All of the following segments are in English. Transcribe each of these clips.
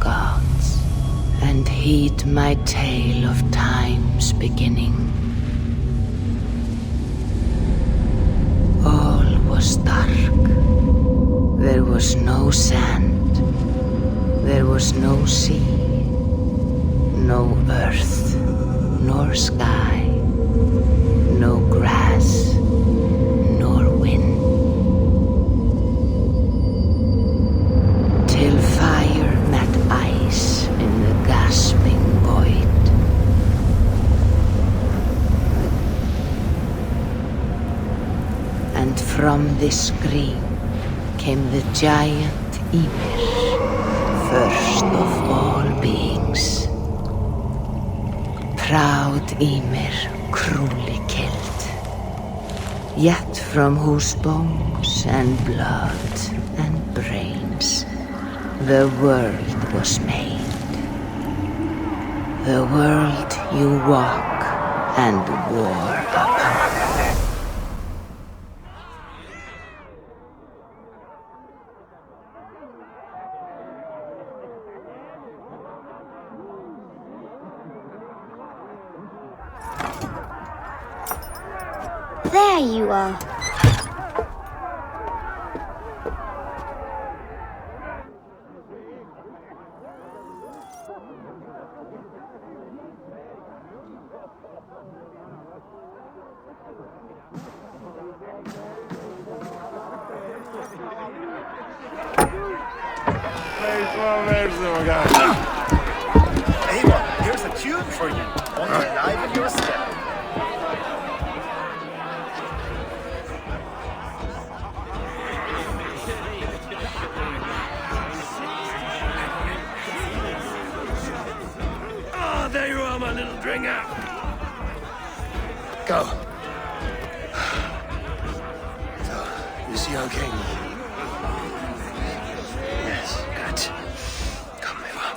gods, and heed my tale of time's beginning. All was dark. There was no sand. There was no sea. No earth, nor sky. No grass, nor wind. Till fire met ice in the gasping void. And from this scream came the giant Ymir, first of all beings. Proud Ymir, cruelly killed, yet from whose bones and blood and brains the world was made. The world you walk and war upon. There you are. Eivor, here's a tune for you. Only alive in your step. There you are, my little dringer. Go. So, you see our king? Yes, good. Come, Eivor.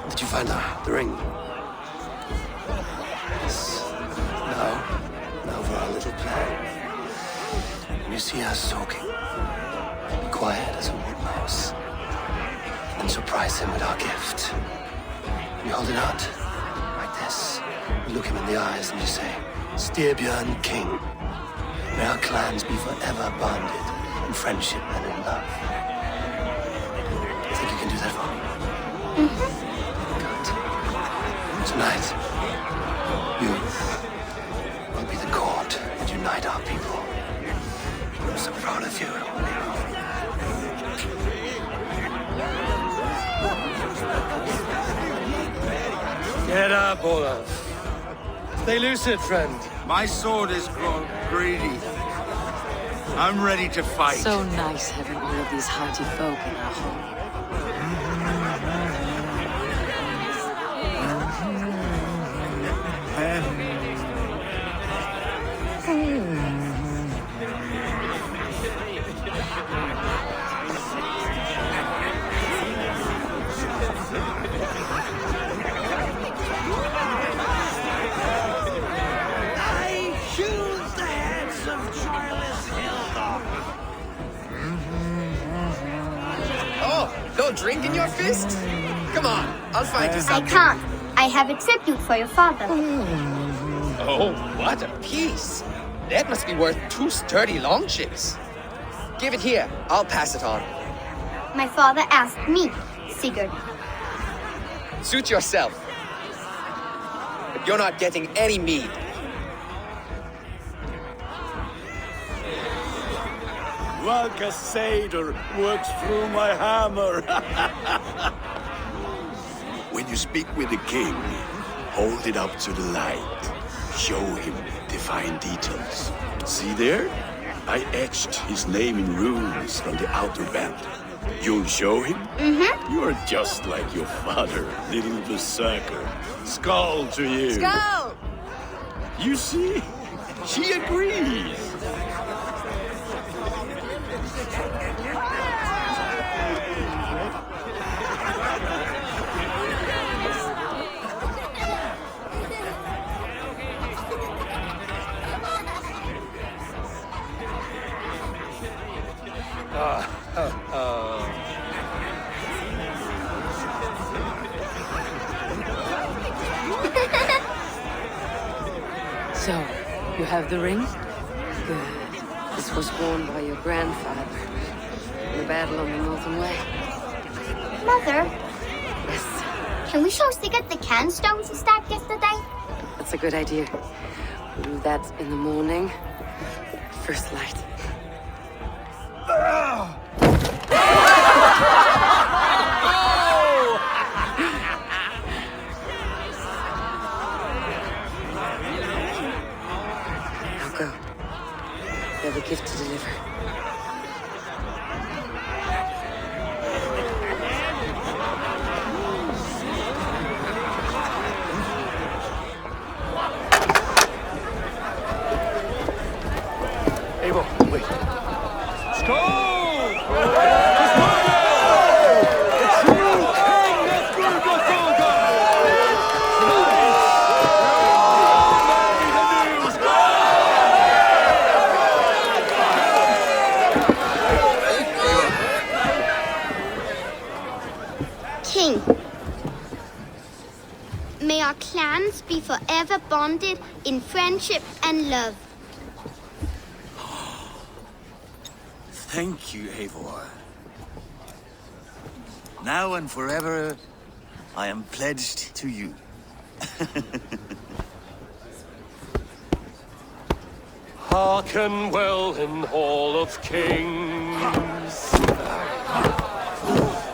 Did you find the ring? Yes. Now for our little plan. When you see us talking, be quiet as a wood mouse, and surprise him with our gift. You hold it out, like this. You look him in the eyes and you say, Styrbjörn King, may our clans be forever bonded in friendship and in love. Think you can do that for me? Good. Tonight, you will be the cord that unite our people. I'm so proud of you. Get up, Olaf. Stay lucid, friend. My sword is grown greedy. I'm ready to fight. So nice having all of these hearty folk in our home. No drink in your fist? Come on, I'll find you I something. can't. I have a tribute for your father. Oh, what a piece. That must be worth 2 sturdy long ships. Give it here. I'll pass it on. My father asked me, Sigurd. Suit yourself. But you're not getting any mead. Like a satyr works through my hammer. When you speak with the king, hold it up to the light. Show him the fine details. See there? I etched his name in runes from the outer band. You'll show him? Mm-hmm. You are just like your father, little berserker. Skull to you. Skull! You see? She agrees. So, you have the ring? Good. This was worn by your grandfather in the battle on the Northern Way. Mother, Yes, can we show Sigurd the can stones we stacked yesterday? that's a good idea. We'll do that in the morning. First light. Now go. You have a gift to deliver. Eivor, wait. Let's go! King, may our clans be forever bonded in friendship and love. Thank you, Eivor. Now and forever, I am pledged to you. Hearken well in Hall of Kings.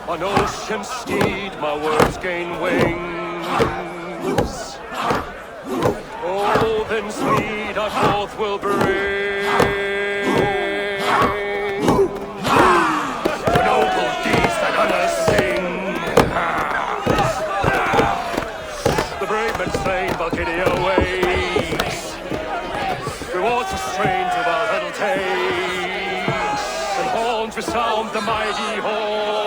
On ocean steed, my words gain wings. Oh, then speed I forth will bring. Noble deeds that others sing. The brave men slain, Valkyria waits. Rewards for strain to our little takes. And horns resound the mighty horn.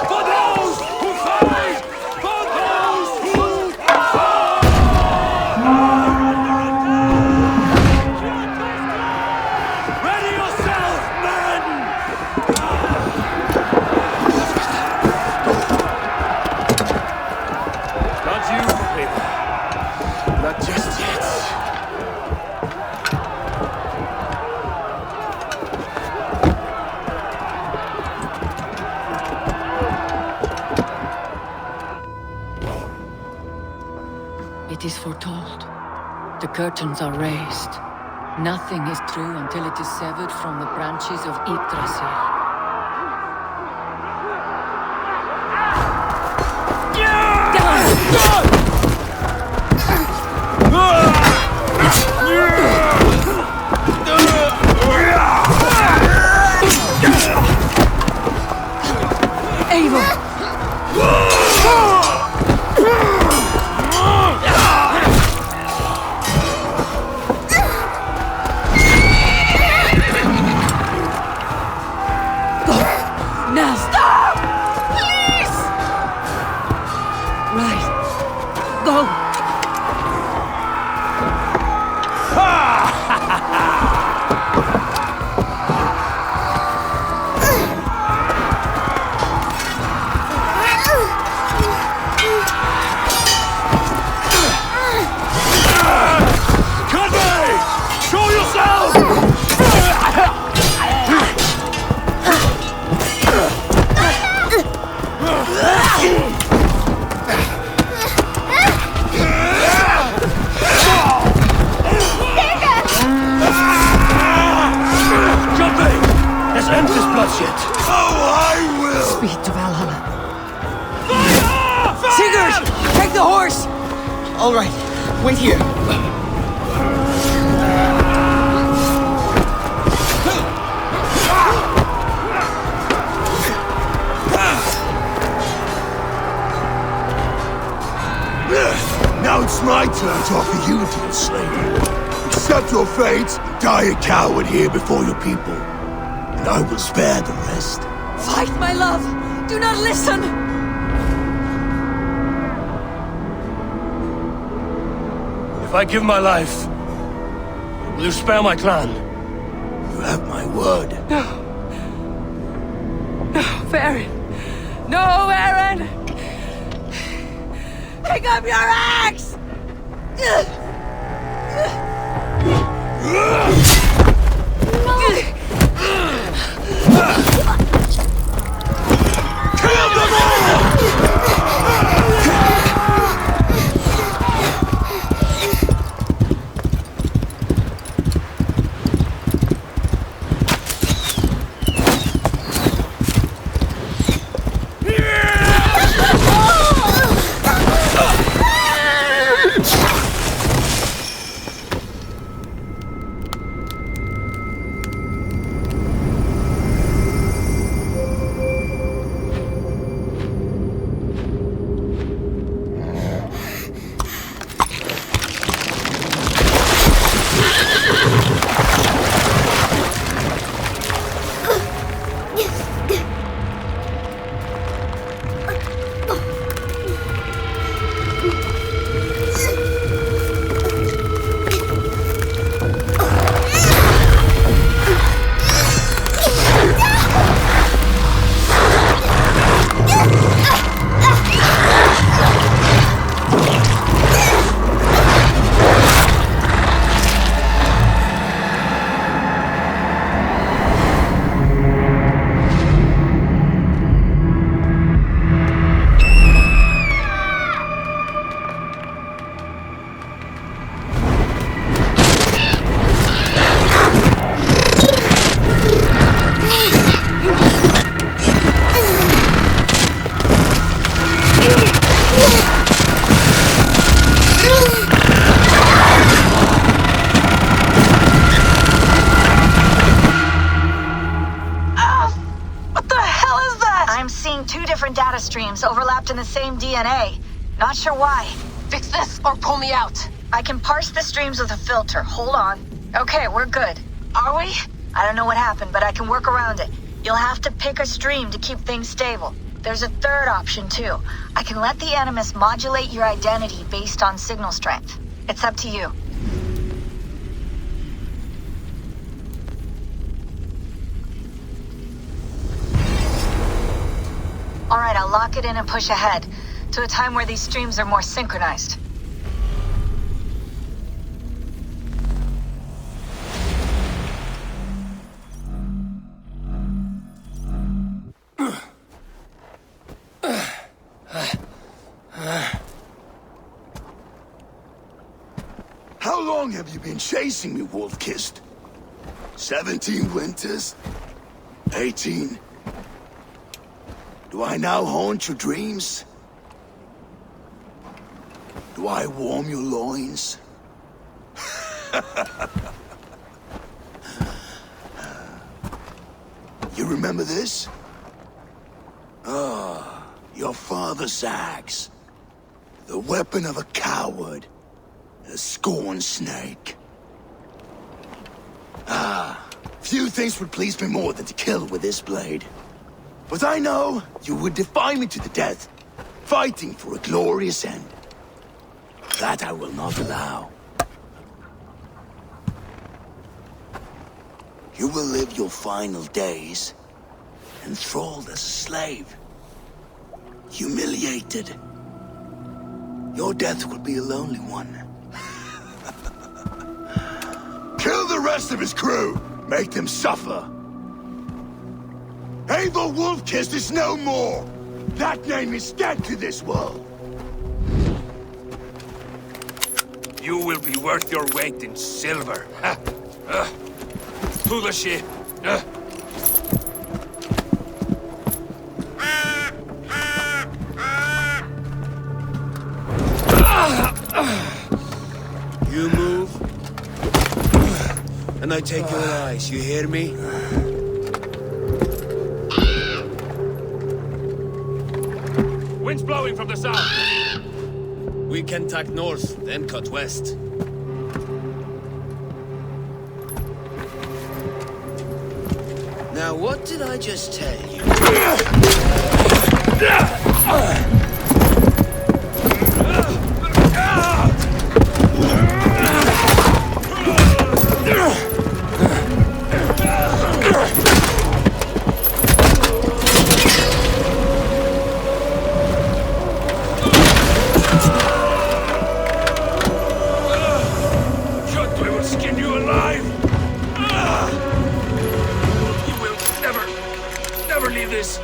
For those who fight! For those who fight! Ready yourself, men! Not you, Eivor. Not just yet. It is foretold. The curtains are raised. Nothing is true until it is severed from the branches of Yggdrasil. Eivor! Now stop! Please! Right. Go! Conway! Show yourself! Conway! Let's end this bloodshed! Oh, I will! Speed to Valhalla. Sigurd! Take the horse! All right, wait here. Now it's my turn to offer you to enslave. Accept your fate, die a coward here before your people, and I will spare the rest. Fight, my love! Do not listen! If I give my life, will you spare my clan? You have my word. No, Baron! No, Baron! Pick up your axe! Kill them all! Streams overlapped in the same DNA. Not sure why. Fix this or pull me out. I can parse the streams with a filter. Hold on. Okay, we're good. Are we? I don't know what happened, but I can work around it. You'll have to pick a stream to keep things stable. There's a third option, too. I can let the Animus modulate your identity based on signal strength. It's up to you. Alright, I'll lock it in and push ahead to a time where these streams are more synchronized. How long have you been chasing me, Wolf-Kissed? 17 winters? 18? Do I now haunt your dreams? Do I warm your loins? You remember this? Ah, your father's axe. The weapon of a coward. A scorn snake. Ah, few things would please me more than to kill with this blade. But I know you would defy me to the death, fighting for a glorious end. That I will not allow. You will live your final days enthralled as a slave, humiliated. Your death will be a lonely one. Kill the rest of his crew! Make them suffer! Eivor Wolf-Kissed is no more! That name is dead to this world! You will be worth your weight in silver. To the ship. You move, and I take your eyes, you hear me? Wind's blowing from the south. We can tack north, then cut west. Now, what did I just tell you? this.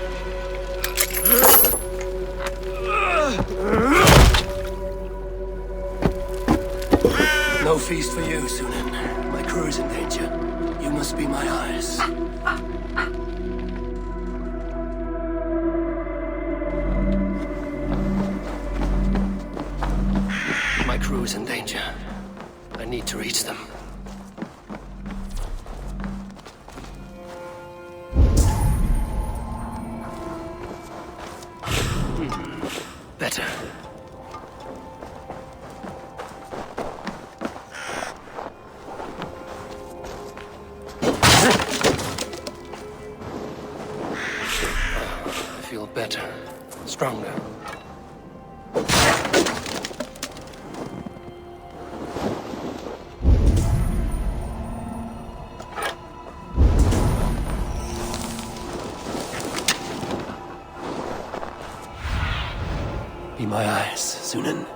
No feast for you, Sunan. My crew is in danger. You must be my eyes. My crew is in danger. I need to reach them. Better. I feel better. Stronger. Be my eyes, Sunan.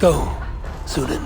Go, Sunan.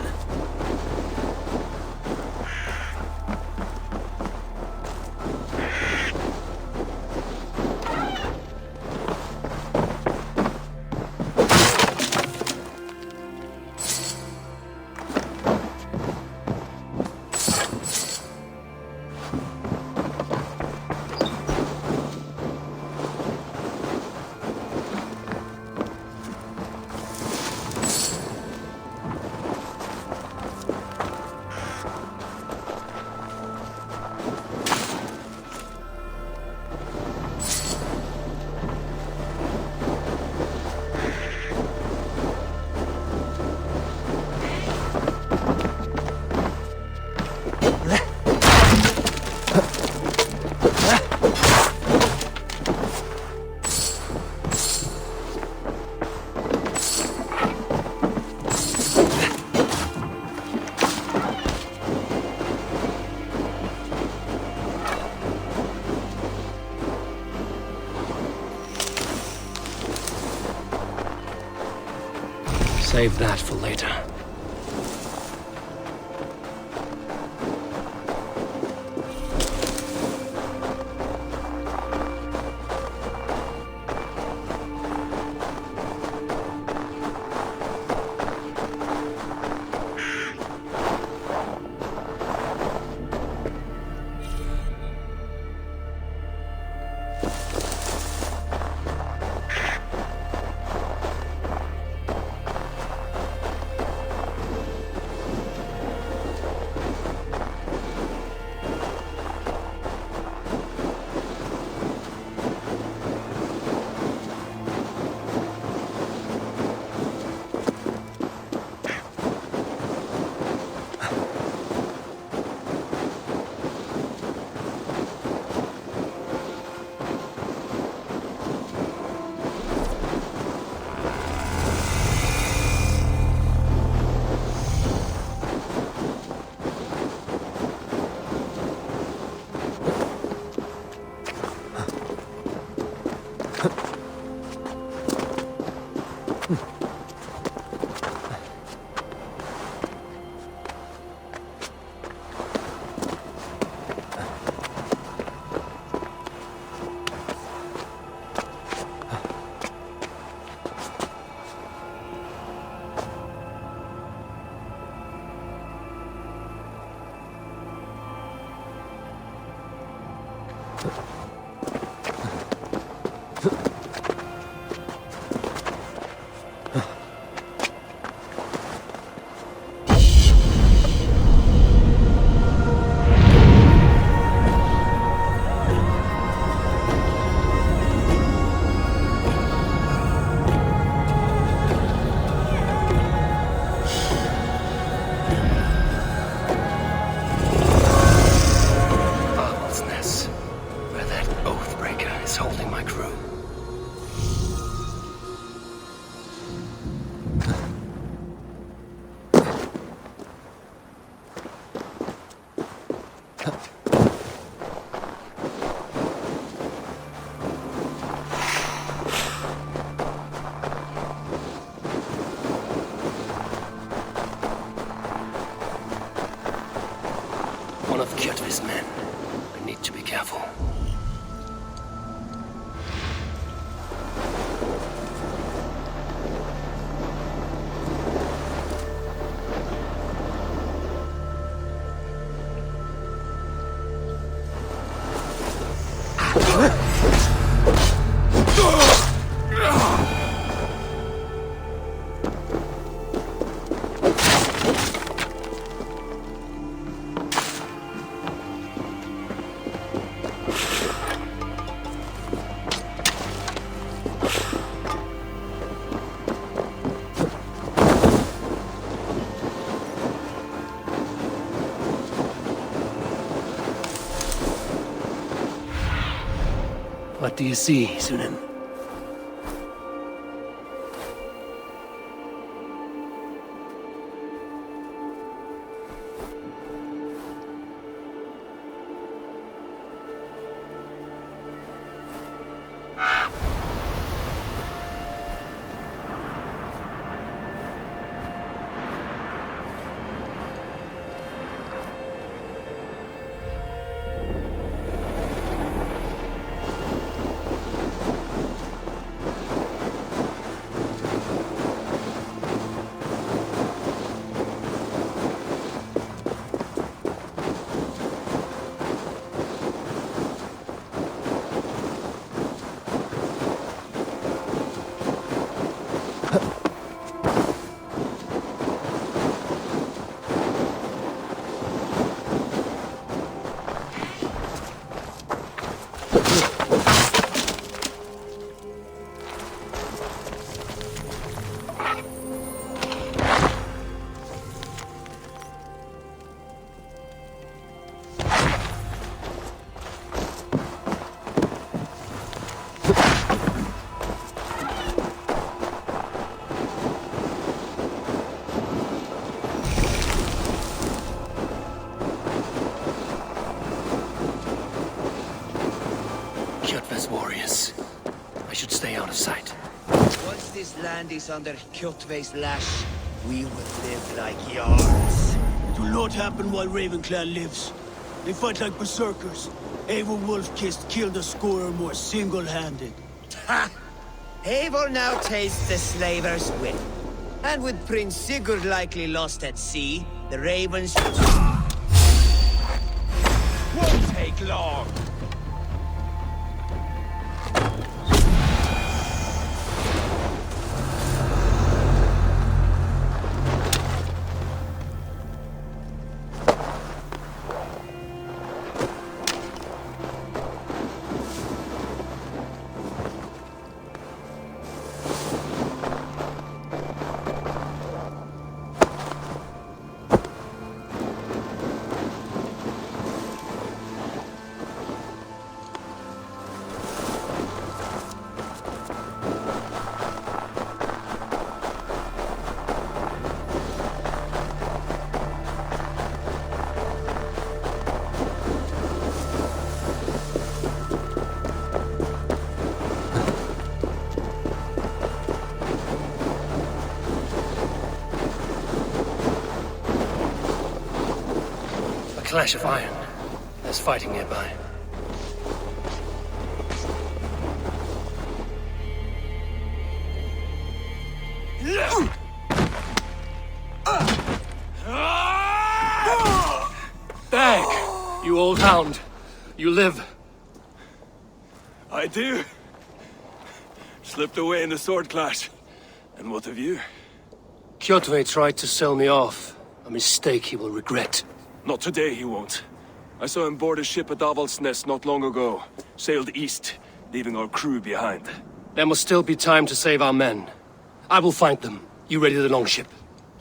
Save that for later. Kjotve's men. I need to be careful. What do you see, Sunan? Warriors. I should stay out of sight. Once this land is under Kjotve's lash, we will live like yards. It will not happen while Raven Clan lives. They fight like berserkers. Eivor Wolf-Kissed killed a score or more single-handed. Ha! Eivor now tastes the slaver's wit. And with Prince Sigurd likely lost at sea, the Ravens won't take long. Clash of iron. There's fighting nearby. Bag! You old hound. You live. I do. Slipped away in the sword clash. And what of you? Kjotve tried to sell me off. A mistake he will regret. Not today, he won't. I saw him board a ship at Avaldsnes not long ago. Sailed east, leaving our crew behind. There must still be time to save our men. I will find them. You ready the longship?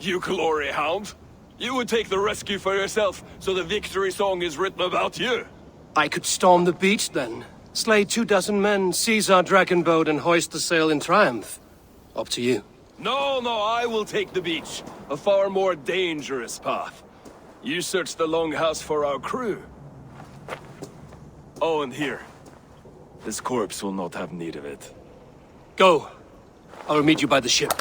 You glory hound? You would take the rescue for yourself, so the victory song is written about you. I could storm the beach then. Slay 24 men, seize our dragon boat and hoist the sail in triumph. Up to you. No, I will take the beach. A far more dangerous path. You search the longhouse for our crew. Oh, and here. This corpse will not have need of it. Go. I will meet you by the ship.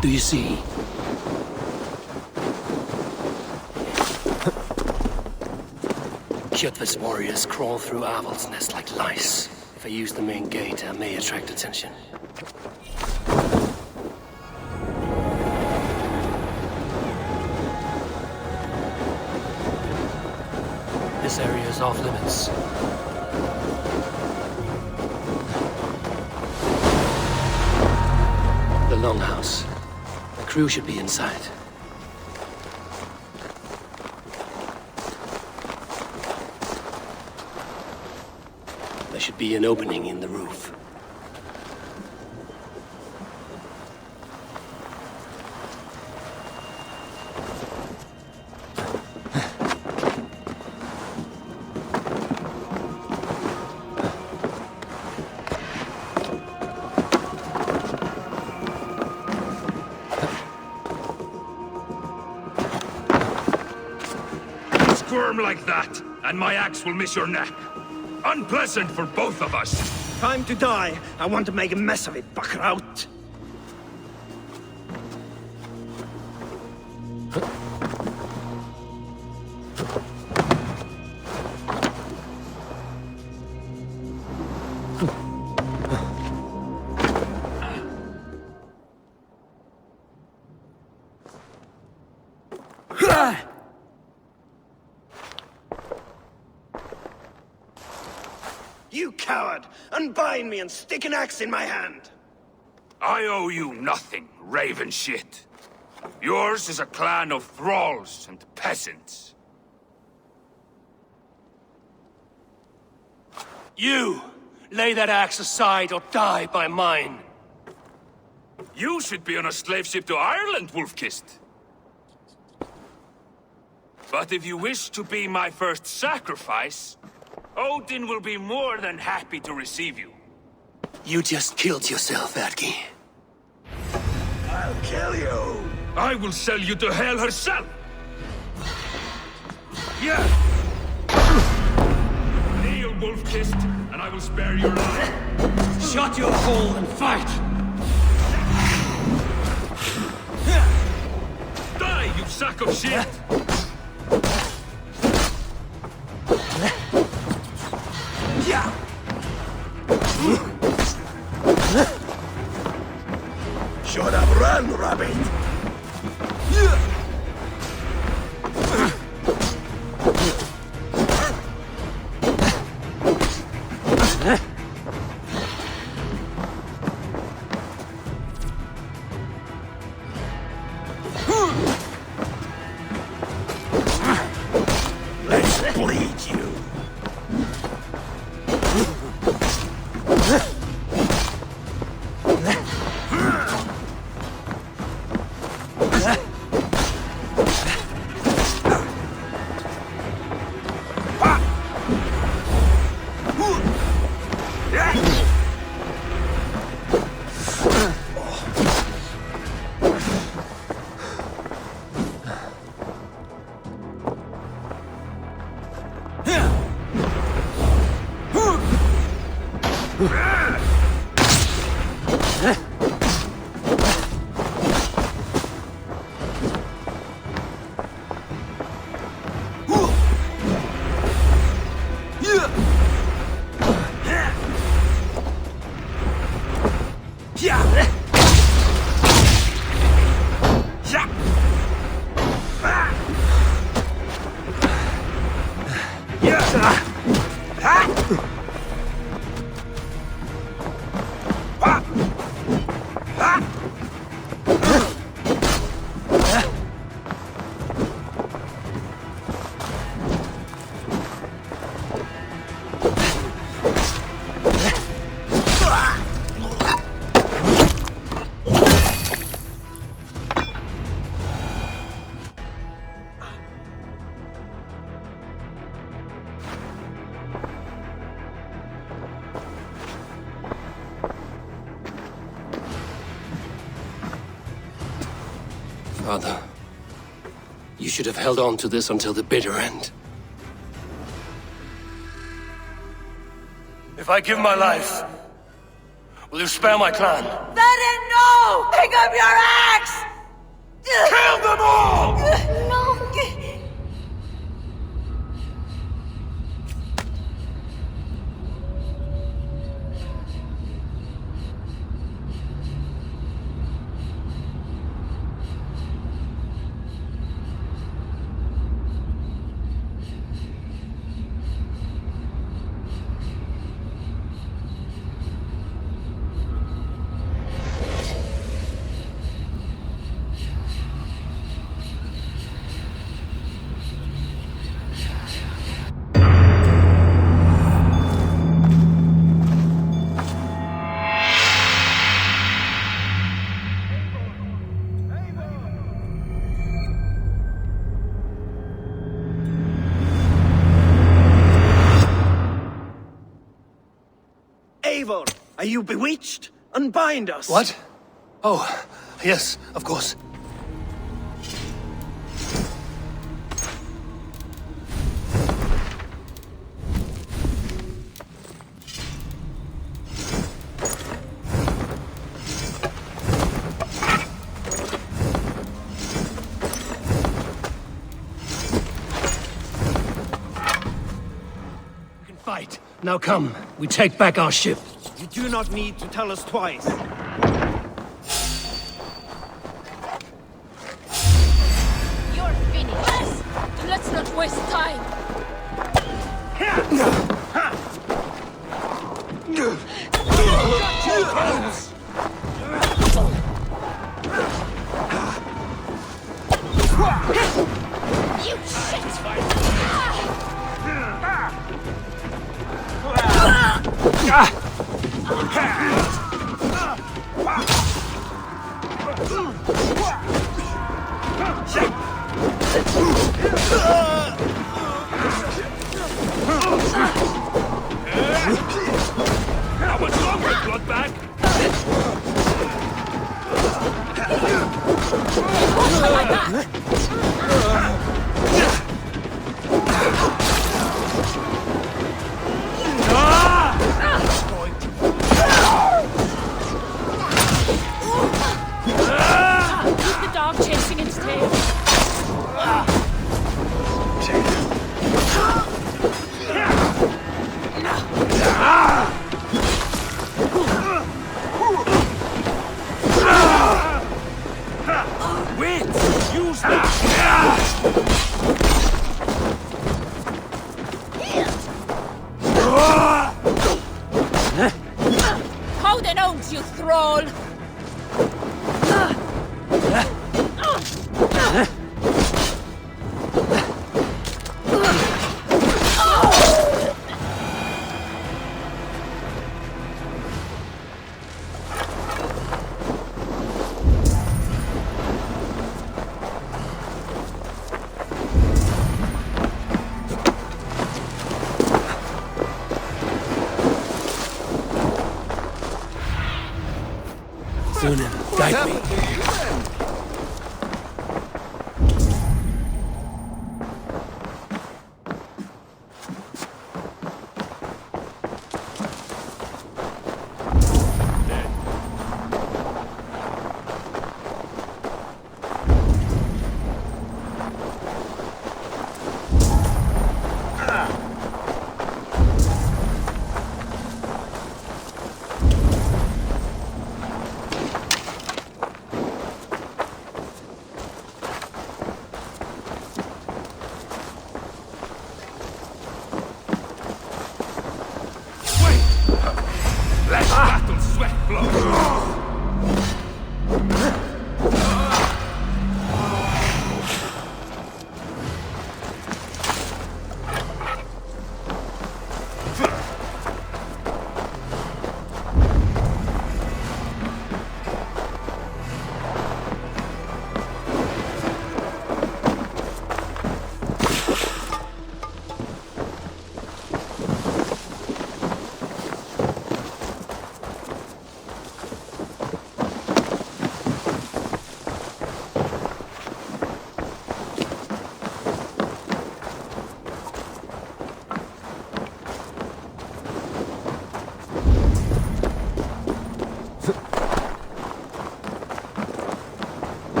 do you see? Kjotve's warriors crawl through Aval's nest like lice. If I use the main gate, I may attract attention. This area is off limits. The longhouse. The crew should be inside. There should be an opening in the roof. Squirm like that, and my axe will miss your neck. Unpleasant for both of us. Time to die. I want to make a mess of it, Bakraut. You coward! Unbind me and stick an axe in my hand! I owe you nothing, raven shit. Yours is a clan of thralls and peasants. You! Lay that axe aside or die by mine. You should be on a slave ship to Ireland, Wolf-Kissed. But if you wish to be my first sacrifice, Odin will be more than happy to receive you. You just killed yourself, Atki. I'll kill you! I will sell you to hell herself! Yeah! Kneel, Wolf-Kissed, and I will spare your life. Shut your hole and fight! Die, you sack of shit! Shut up, run, rabbit! Let's bleed you! Father, you should have held on to this until the bitter end. If I give my life, will you spare my clan? Very no! No! Pick up your axe! Kill them all! No! Eivor, are you bewitched? Unbind us. What? Oh, yes, of course. We can fight. Now come, we take back our ship. You do not need to tell us twice. You're finished. Let's not waste time. You shit! How much longer, bloodbag? Keep the dog chasing its tail. Wins! Use that! Hold an ounce, you thrall! Sunan, guide me.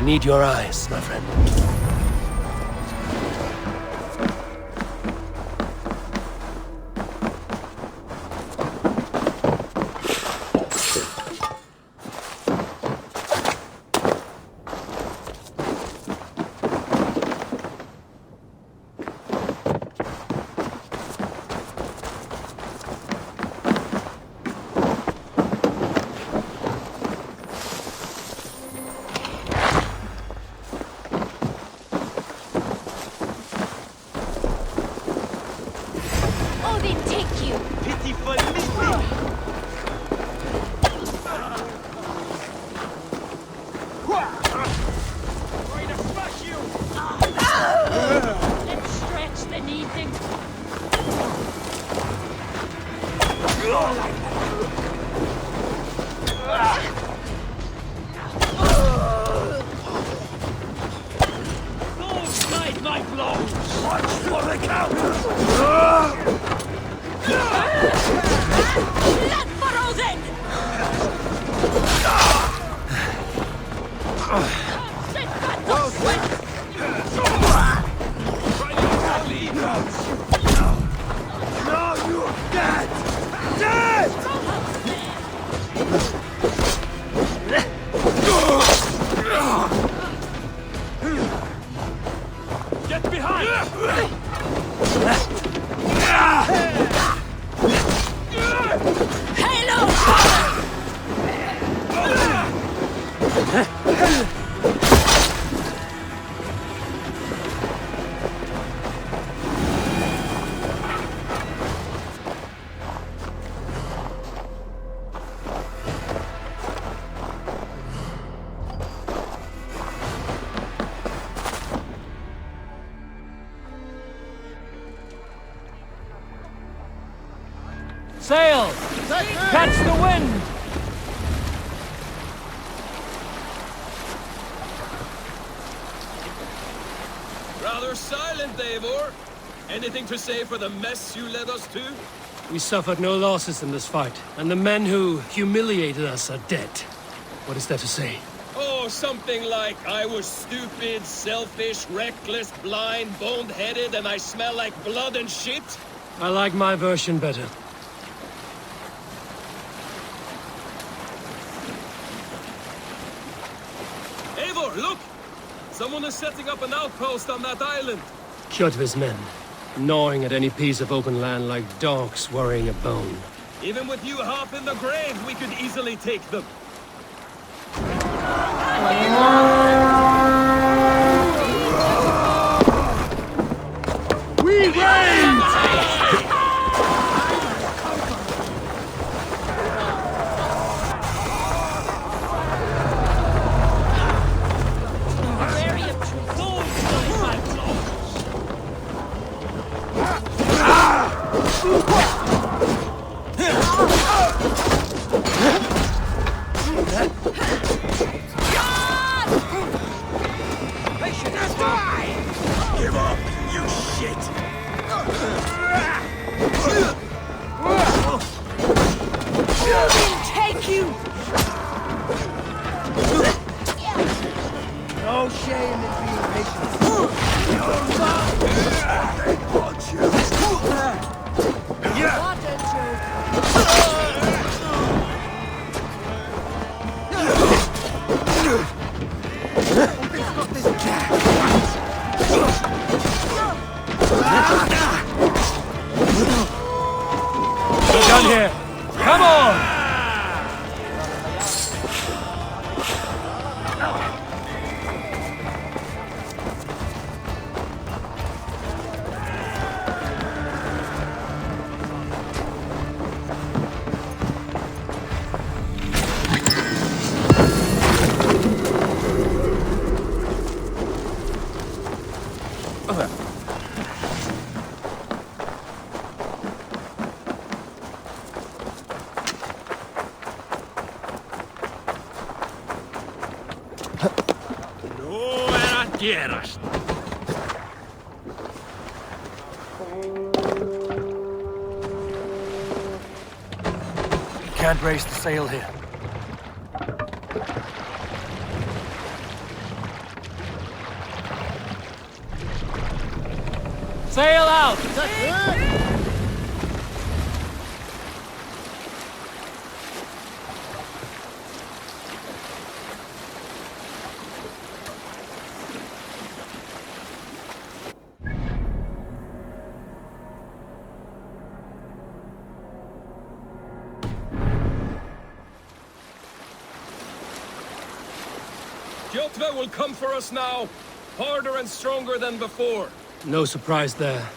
I need your eyes, my friend. Sail! Catch the wind! Rather silent, Eivor. Anything to say for the mess you led us to? We suffered no losses in this fight, and the men who humiliated us are dead. What is there to say? Oh, something like, I was stupid, selfish, reckless, blind, bone-headed, and I smell like blood and shit? I like my version better. Eivor, look! Someone is setting up an outpost on that island. Kjotve's men, gnawing at any piece of open land like dogs worrying a bone. Even with you half in the grave, we could easily take them. We reign! Give up, you shit! We'll take you! No shame in being patient. They want you! What a joke! We're done here. Come on! quieras. We can't raise the sail here. Sail out! Detva will come for us now, harder and stronger than before. No surprise there.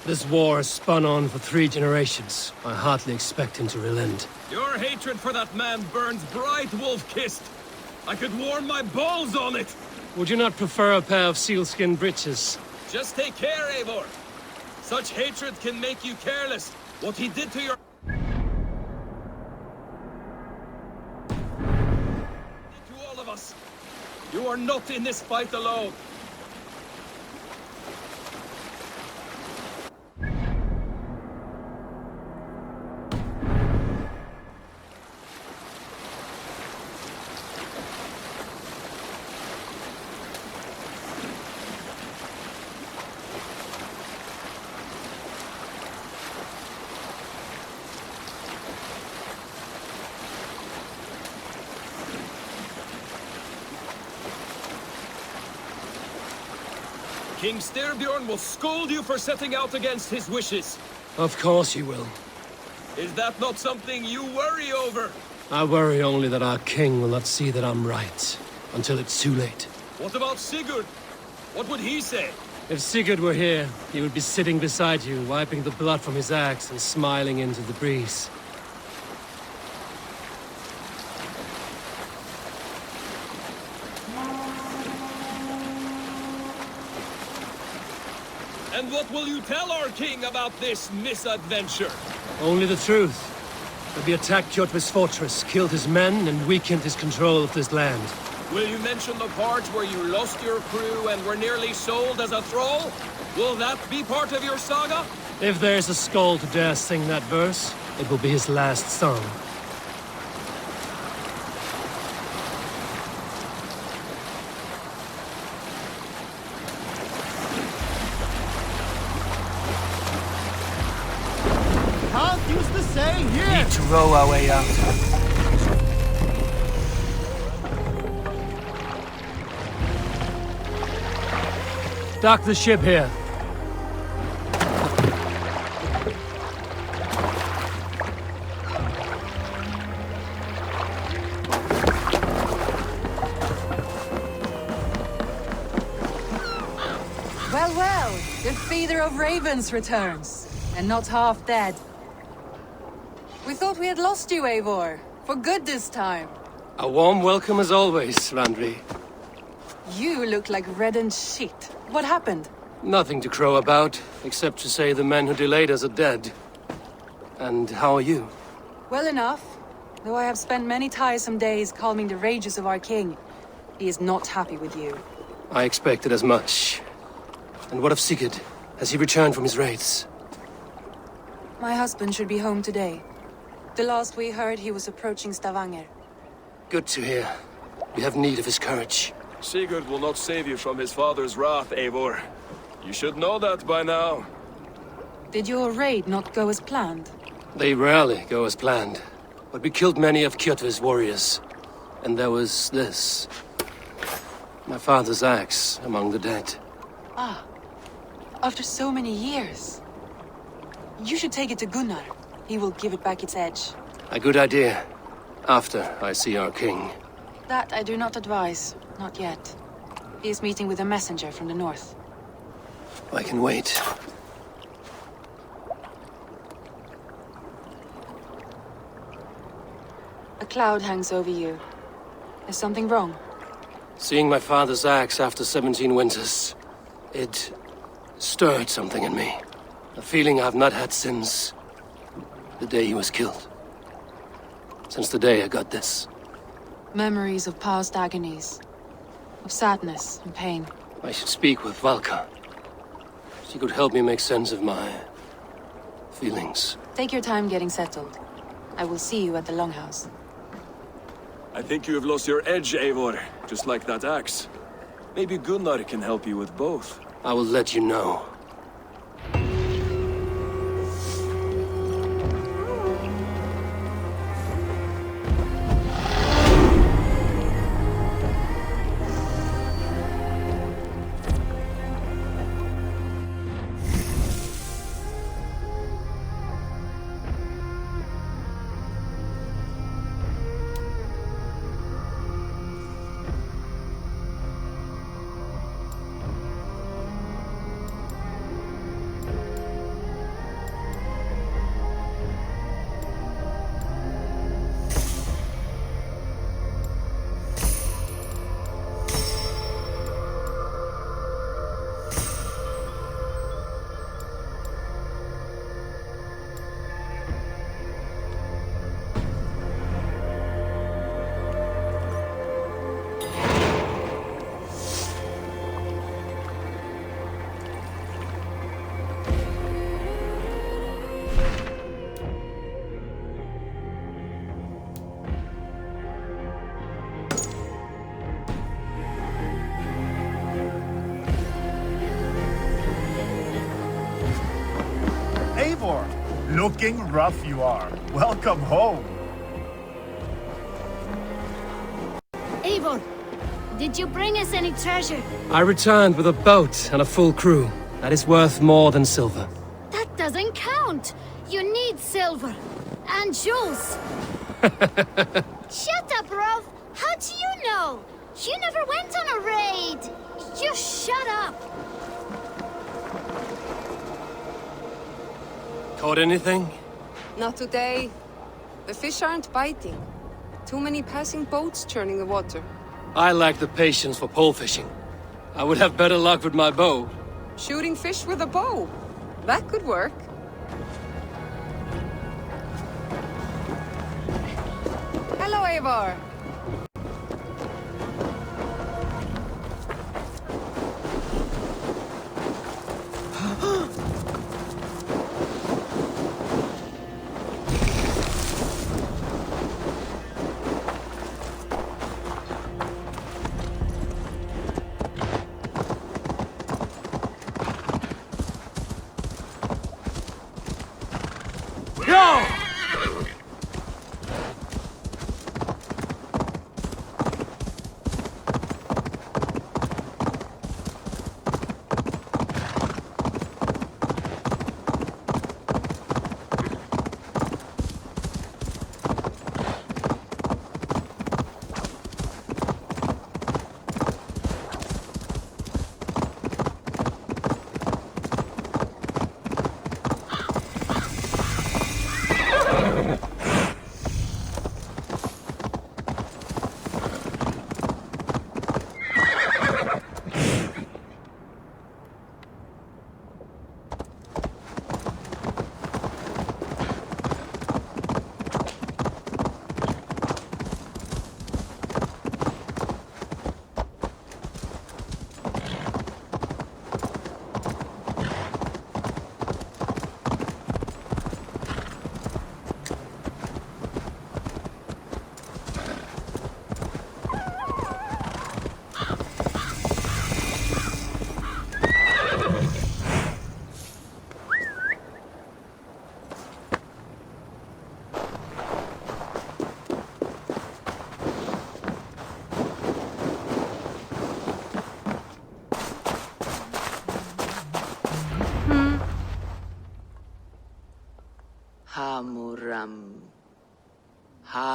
This war has spun on for 3 generations. I hardly expect him to relent. Your hatred for that man burns bright, wolf-kissed. I could warm my balls on it. Would you not prefer a pair of sealskin breeches? Just take care, Eivor. Such hatred can make you careless. What he did to your... to all of us. You are not in this fight alone. King Styrbjorn will scold you for setting out against his wishes. Of course he will. Is that not something you worry over? I worry only that our king will not see that I'm right, until it's too late. What about Sigurd? What would he say? If Sigurd were here, he would be sitting beside you, wiping the blood from his axe and smiling into the breeze. And what will you tell our king about this misadventure? Only the truth. That we attacked Kjotve's fortress, killed his men, and weakened his control of this land. Will you mention the part where you lost your crew and were nearly sold as a thrall? Will that be part of your saga? If there's a skull to dare sing that verse, it will be his last song. Can't use the saying here! Need to row our way out. Dock the ship here. Well, well, the feeder of ravens returns, and not half dead. We thought we had lost you, Eivor, for good this time. A warm welcome as always, Randvi. You look like reddened shit. What happened? Nothing to crow about, except to say the men who delayed us are dead. And how are you? Well enough, though I have spent many tiresome days calming the rages of our king. He is not happy with you. I expected as much. And what of Sigurd? Has he returned from his raids? My husband should be home today. The last we heard, he was approaching Stavanger. Good to hear. We have need of his courage. Sigurd will not save you from his father's wrath, Eivor. You should know that by now. Did your raid not go as planned? They rarely go as planned. But we killed many of Kjotve's warriors. And there was this. My father's axe among the dead. Ah. After so many years. You should take it to Gunnar. He will give it back its edge. A good idea. After I see our king. That I do not advise. Not yet. He is meeting with a messenger from the north. I can wait. A cloud hangs over you. Is something wrong? Seeing my father's axe after 17 winters, it stirred something in me. A feeling I've not had since the day he was killed. Since the day I got this. Memories of past agonies. Of sadness and pain. I should speak with Valka. She could help me make sense of my feelings. Take your time getting settled. I will see you at the Longhouse. I think you have lost your edge, Eivor, just like that axe. Maybe Gunnar can help you with both. I will let you know. for? Looking rough you are. Welcome home. Eivor, did you bring us any treasure? I returned with a boat and a full crew. That is worth more than silver. That doesn't count. You need silver. And jewels. Shut up, Rov. How do you know? You never went on a raid. Just shut up. Caught anything? Not today. The fish aren't biting. Too many passing boats churning the water. I lack the patience for pole fishing. I would have better luck with my bow. Shooting fish with a bow. That could work. Hello, Eivor.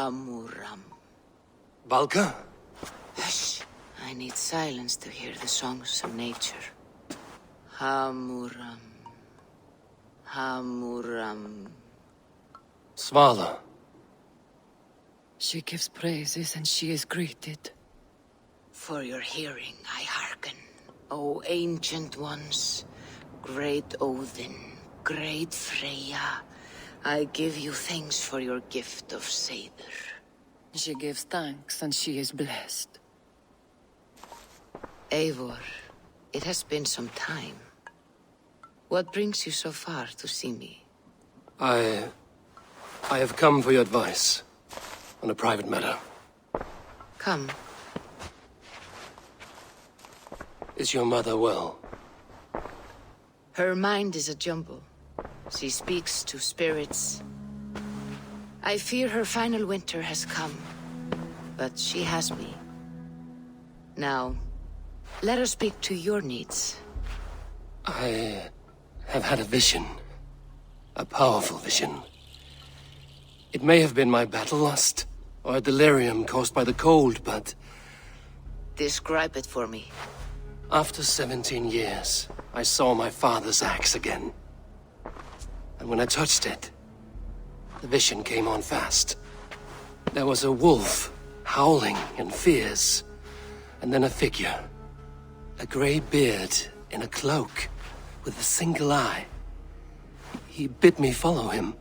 Hamuram. Valka? Hush. I need silence to hear the songs of nature. Hamuram. Hamuram. Svala. She gives praises and she is greeted. For your hearing I hearken, O ancient ones, great Odin, great Freya. I give you thanks for your gift of Seder. She gives thanks and she is blessed. Eivor, it has been some time. What brings you so far to see me? I have come for your advice on a private matter. Come. Is your mother well? Her mind is a jumble. She speaks to spirits. I fear her final winter has come, but she has me. Now, let us speak to your needs. I have had a vision. A powerful vision. It may have been my battle lust, or a delirium caused by the cold, but... Describe it for me. After 17 years, I saw my father's axe again. And when I touched it, the vision came on fast. There was a wolf, howling and fierce, and then a figure. A grey beard in a cloak, with a single eye. He bid me follow him.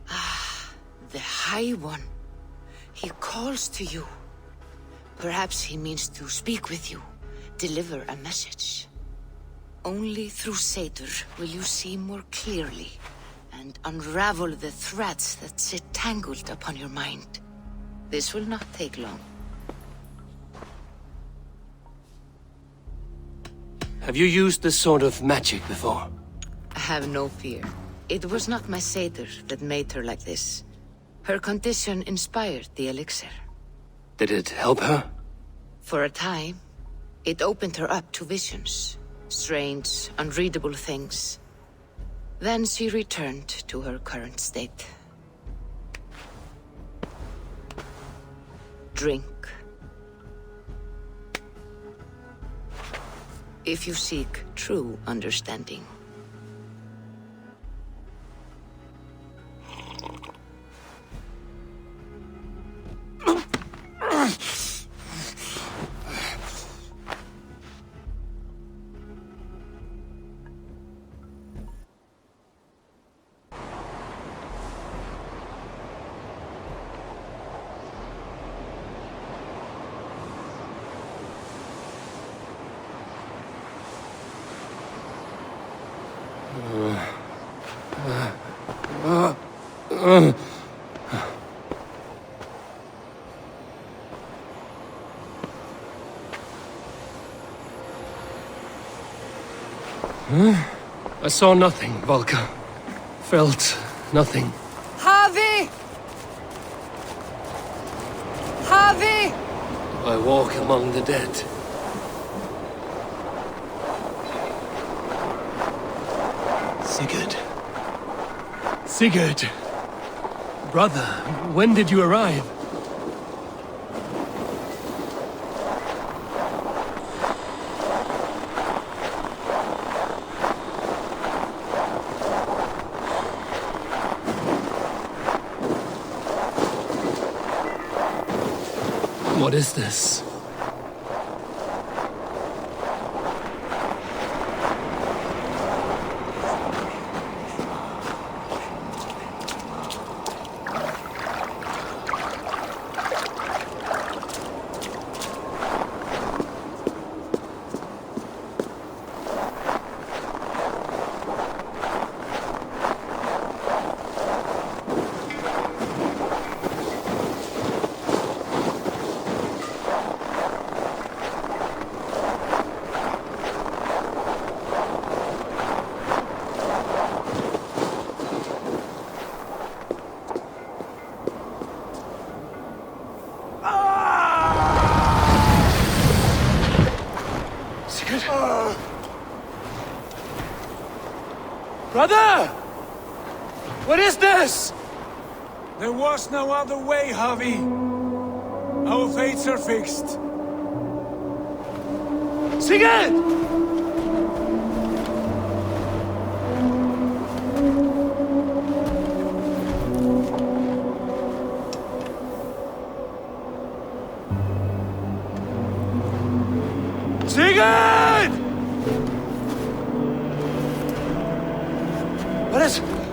Ah, the High One. He calls to you. Perhaps he means to speak with you, deliver a message. Only through Seder will you see more clearly and unravel the threads that sit tangled upon your mind. This will not take long. Have you used this sort of magic before? Have no fear. It was not my satyr that made her like this. Her condition inspired the elixir. Did it help her? For a time, it opened her up to visions. Strange, unreadable things. Then she returned to her current state. Drink. If you seek true understanding. I saw nothing, Valka. Felt nothing. Harvey! Harvey! I walk among the dead. Sigurd. Sigurd! Brother, when did you arrive? What is this? Brother! What is this? There was no other way, Harvey. Our fates are fixed. Sigurd! Sigurd!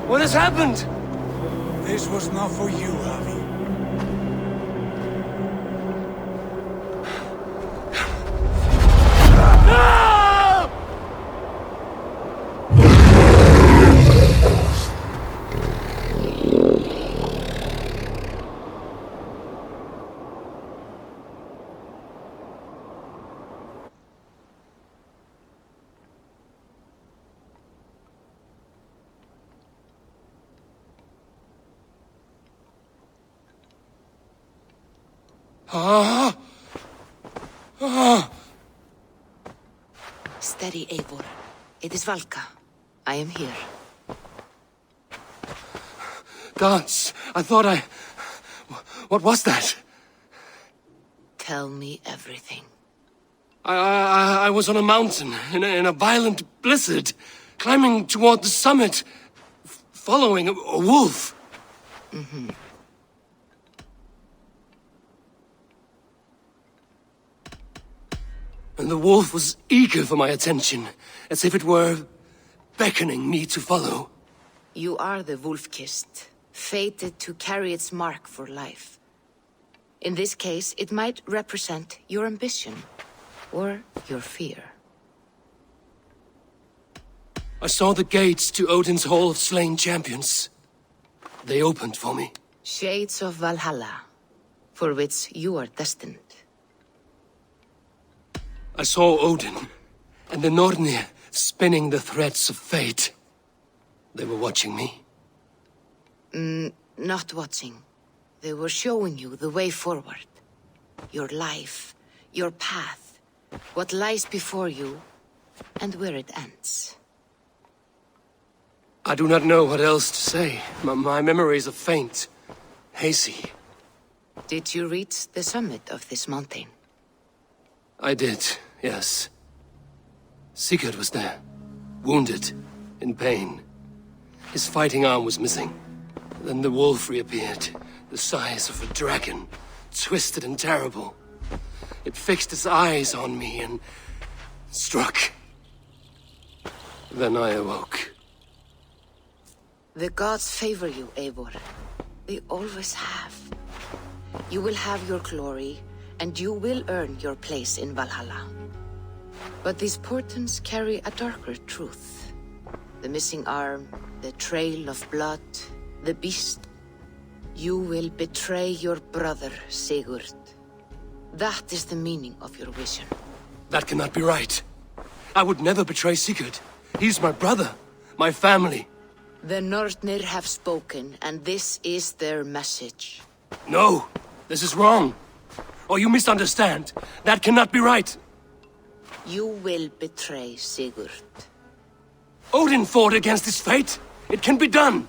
What has happened? This was not for you, Harvey. No! Steady, Eivor. It is Valka. I am here. Gods, I thought I... What was that? Tell me everything. I was on a mountain in a violent blizzard, climbing toward the summit, following a wolf. Mm-hmm. And the wolf was eager for my attention, as if it were beckoning me to follow. You are the wolf-kissed, fated to carry its mark for life. In this case, it might represent your ambition, or your fear. I saw the gates to Odin's Hall of Slain Champions. They opened for me. Shades of Valhalla, for which you are destined. I saw Odin, and the Nornir spinning the threads of fate. They were watching me? Not watching. They were showing you the way forward. Your life, your path, what lies before you, and where it ends. I do not know what else to say. My memories are faint, hazy. Did you reach the summit of this mountain? I did, yes. Sigurd was there, wounded, in pain. His fighting arm was missing. Then the wolf reappeared, the size of a dragon, twisted and terrible. It fixed its eyes on me and struck. Then I awoke. The gods favor you, Eivor. They always have. You will have your glory, and you will earn your place in Valhalla. But these portents carry a darker truth. The missing arm, the trail of blood, the beast. You will betray your brother, Sigurd. That is the meaning of your vision. That cannot be right. I would never betray Sigurd. He's my brother, my family. The Nornir have spoken, and this is their message. No, this is wrong. Or you misunderstand. That cannot be right. You will betray Sigurd. Odin fought against his fate. It can be done.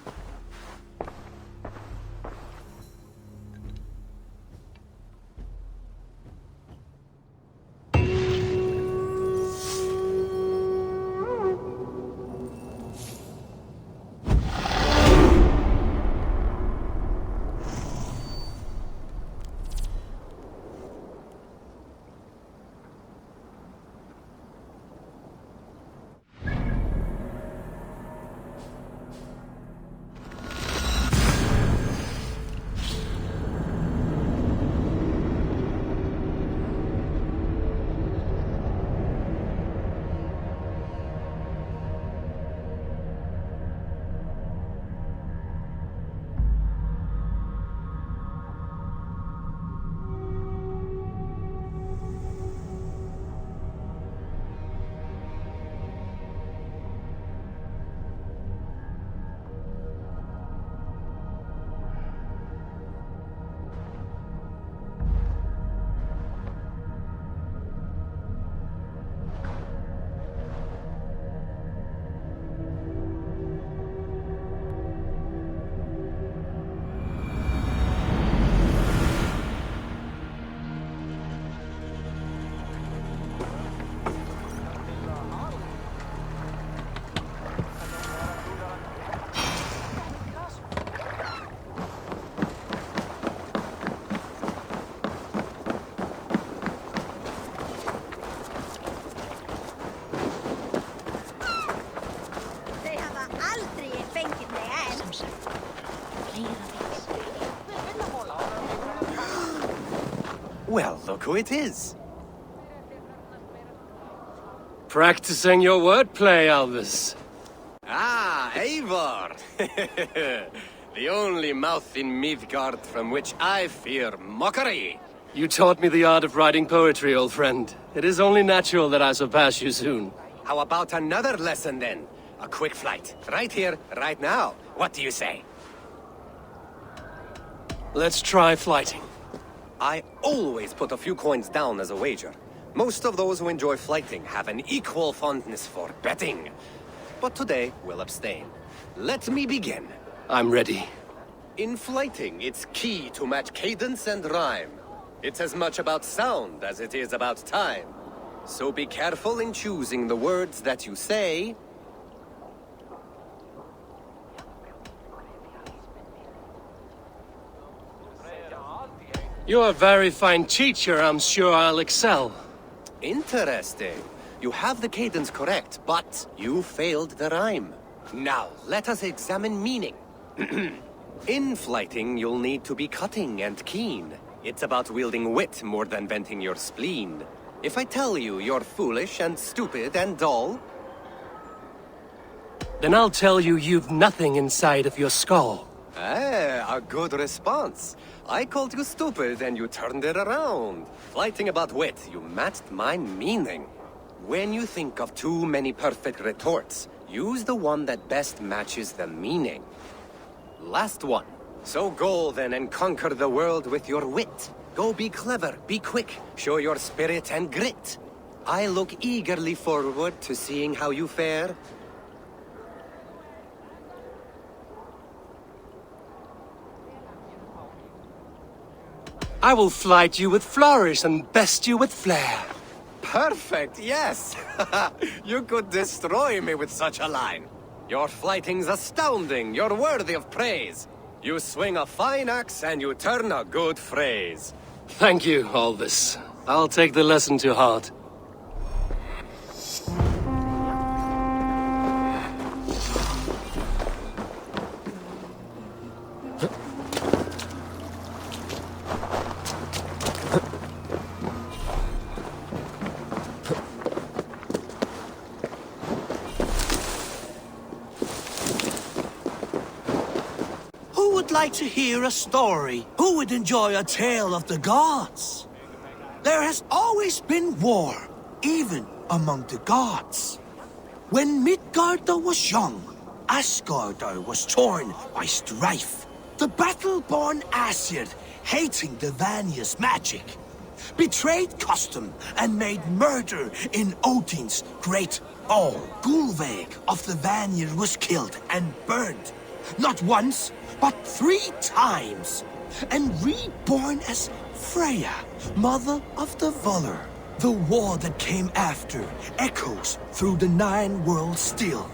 Well, look who it is. Practicing your wordplay, Alvis. Ah, Eivor! The only mouth in Midgard from which I fear mockery. You taught me the art of writing poetry, old friend. It is only natural that I surpass you soon. How about another lesson, then? A quick flight. Right here, right now. What do you say? Let's try flighting. I always put a few coins down as a wager. Most of those who enjoy flighting have an equal fondness for betting. But today, we'll abstain. Let me begin. I'm ready. In flighting, it's key to match cadence and rhyme. It's as much about sound as it is about time. So be careful in choosing the words that you say. You're a very fine teacher. I'm sure I'll excel. Interesting. You have the cadence correct, but you failed the rhyme. Now, let us examine meaning. In flighting, you'll need to be cutting and keen. It's about wielding wit more than venting your spleen. If I tell you you're foolish and stupid and dull... Then I'll tell you you've nothing inside of your skull. Ah, a good response. I called you stupid and you turned it around. Flighting about wit, you matched my meaning. When you think of too many perfect retorts, Use the one that best matches the meaning. Last one. So go then and conquer the world with your wit. Go be clever, be quick, show your spirit and grit. I look eagerly forward to seeing how you fare. I will flight you with flourish and best you with flair. Perfect, yes! You could destroy me with such a line. Your flighting's astounding, you're worthy of praise. You swing a fine axe and you turn a good phrase. Thank you, Alvis. I'll take the lesson to heart. Who would like to hear a story? Who would enjoy a tale of the gods? There has always been war, even among the gods. When Midgarda was young, Asgarda was torn by strife. The battle-born Aesir, hating the Vanir's magic, betrayed custom and made murder in Odin's great hall. Gulveig of the Vanir was killed and burned, not once, but 3 times, and reborn as Freya, mother of the Volur. The war that came after echoes through the 9 worlds still.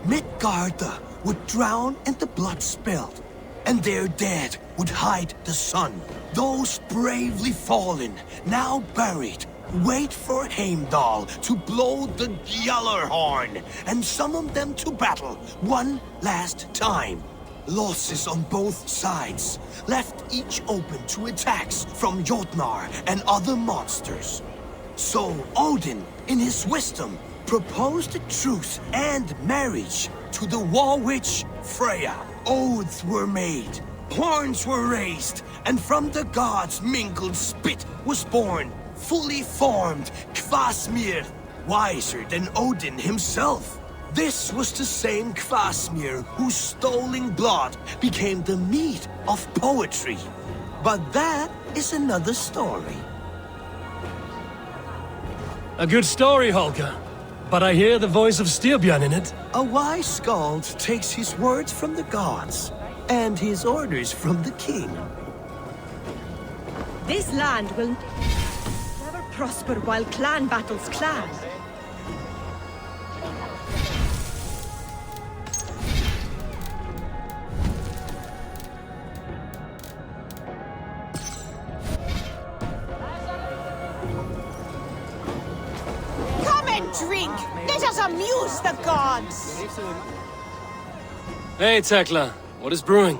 Midgarda would drown in the blood spilled, and their dead would hide the sun. Those bravely fallen, now buried, wait for Heimdall to blow the Gjallarhorn and summon them to battle one last time. Losses on both sides left each open to attacks from Jotnar and other monsters. So Odin, in his wisdom, proposed a truce and marriage to the war witch Freya. Oaths were made, horns were raised, and from the gods' mingled spit was born, fully formed Kvasmir, wiser than Odin himself. This was the same Kvasmir whose stolen blood became the meat of poetry. But that is another story. A good story, Holger. But I hear the voice of Styrbjörn in it. A wise skald takes his words from the gods, and his orders from the king. This land will never prosper while clan battles clan. Come and drink! Let us amuse the gods! Hey, Tekla. What is brewing?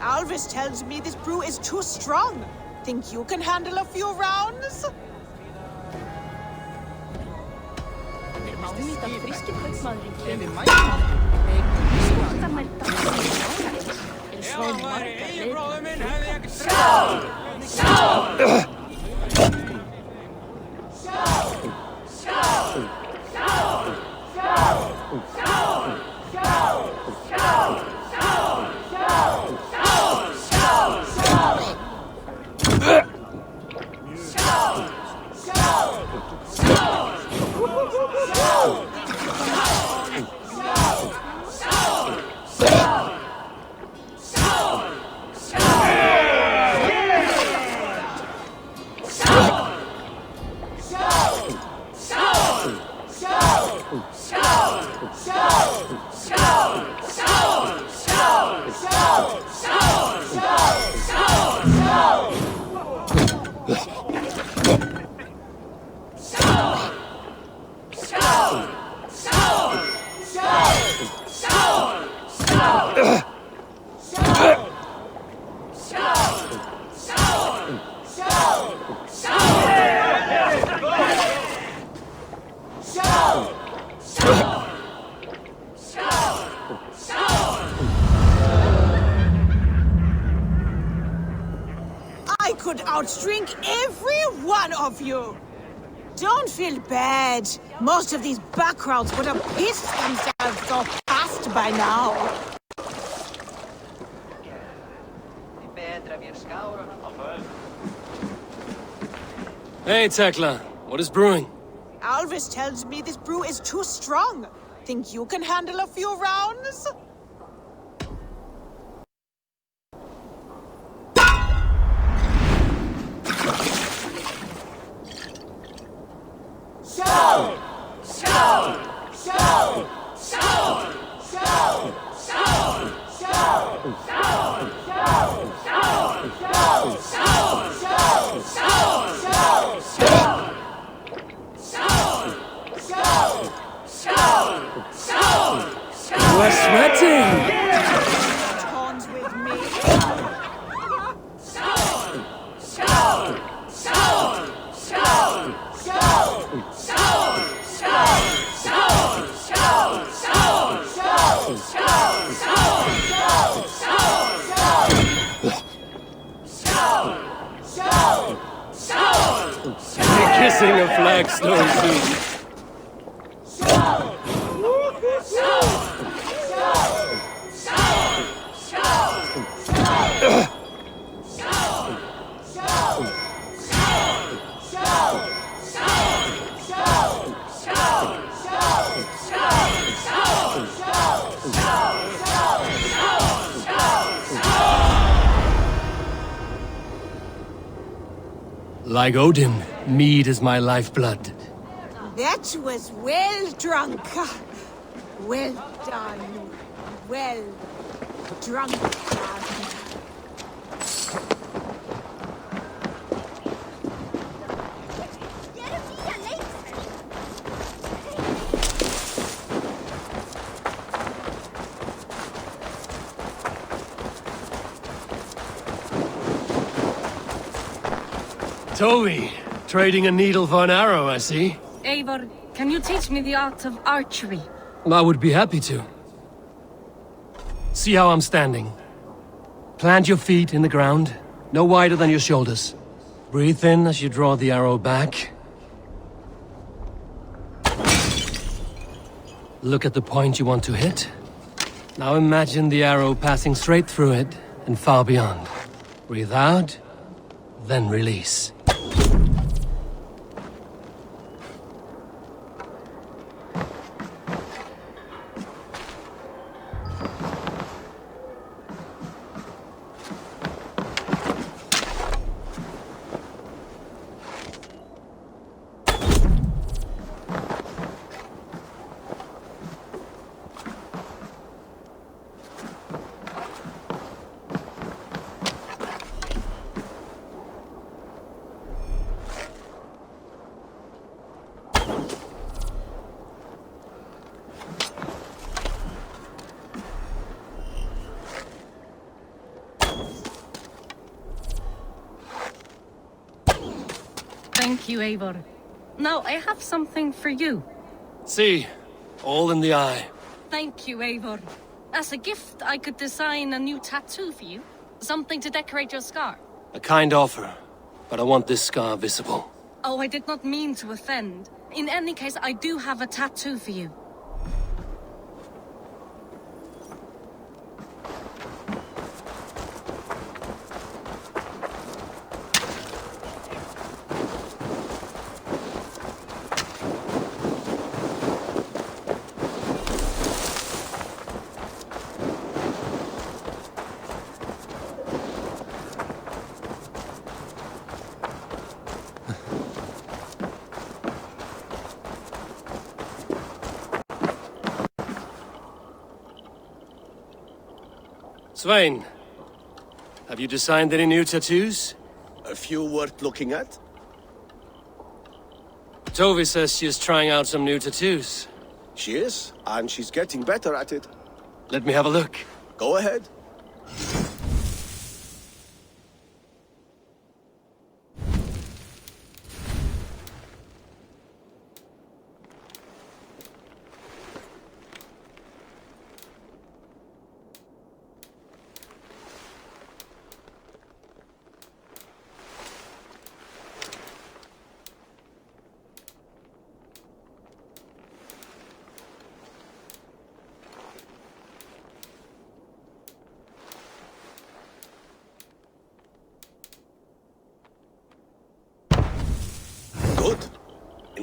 Alvis tells me this brew is too strong. Think you can handle a few rounds? I could outdrink every one of you! Don't feel bad. Most of these backgrounds would have pissed themselves off past by now. Hey, Tekla. What is brewing? Alvis tells me this brew is too strong. Think you can handle a few rounds? Shout! Shout! Shout! Shout! Shout! Shout! Shout! Shout! Shout! Shout! Shout! Shout! You are sweating! Tones with me. You're kissing a flagstone soon. Like Odin, mead is my lifeblood. That was well drunk. Well done. Well drunk. Toby, trading a needle for an arrow, I see. Eivor, can you teach me the art of archery? I would be happy to. See how I'm standing. Plant your feet in the ground, no wider than your shoulders. Breathe in as you draw the arrow back. Look at the point you want to hit. Now imagine the arrow passing straight through it and far beyond. Breathe out, then release. Thank you, Eivor. Now, I have something for you. See, all in the eye. Thank you, Eivor. As a gift, I could design a new tattoo for you. Something to decorate your scar. A kind offer, but I want this scar visible. Oh, I did not mean to offend. In any case, I do have a tattoo for you. Svein, have you designed any new tattoos? A few worth looking at? Tovi says she is trying out some new tattoos. She is, and she's getting better at it. Let me have a look. Go ahead.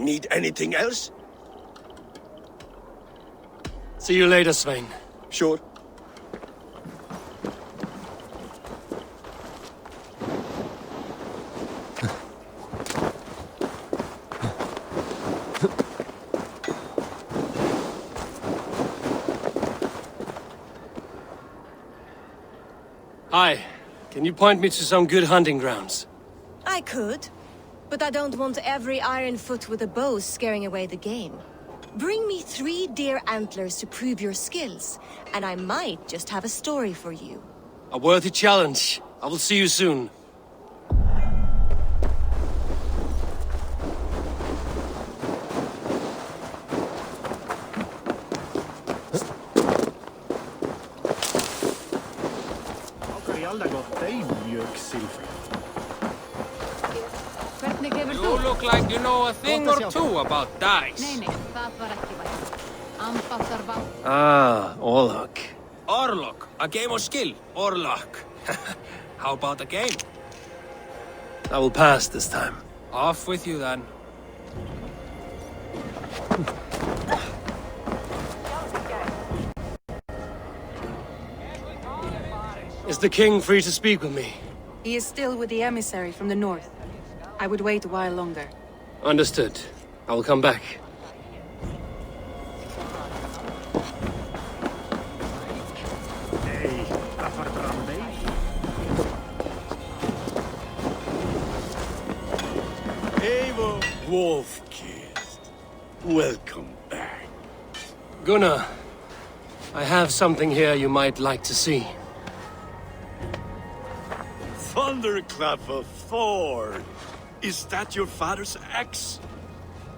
Need anything else? See you later, Svein. Sure. Hi. Can you point me to some good hunting grounds? I could, but I don't want every iron foot with a bow scaring away the game. Bring me 3 deer antlers to prove your skills, and I might just have a story for you. A worthy challenge. I will see you soon. You look like you know a thing or two about dice. Ah, Orlok. Orlok, a game of skill, or luck. How about a game? I will pass this time. Off with you then. Is the king free to speak with me? He is still with the emissary from the north. I would wait a while longer. Understood. I will come back. Eivor Wolf-Kissed. Welcome back. Gunnar, I have something here you might like to see. Thunderclap of Thor! Is that your father's axe?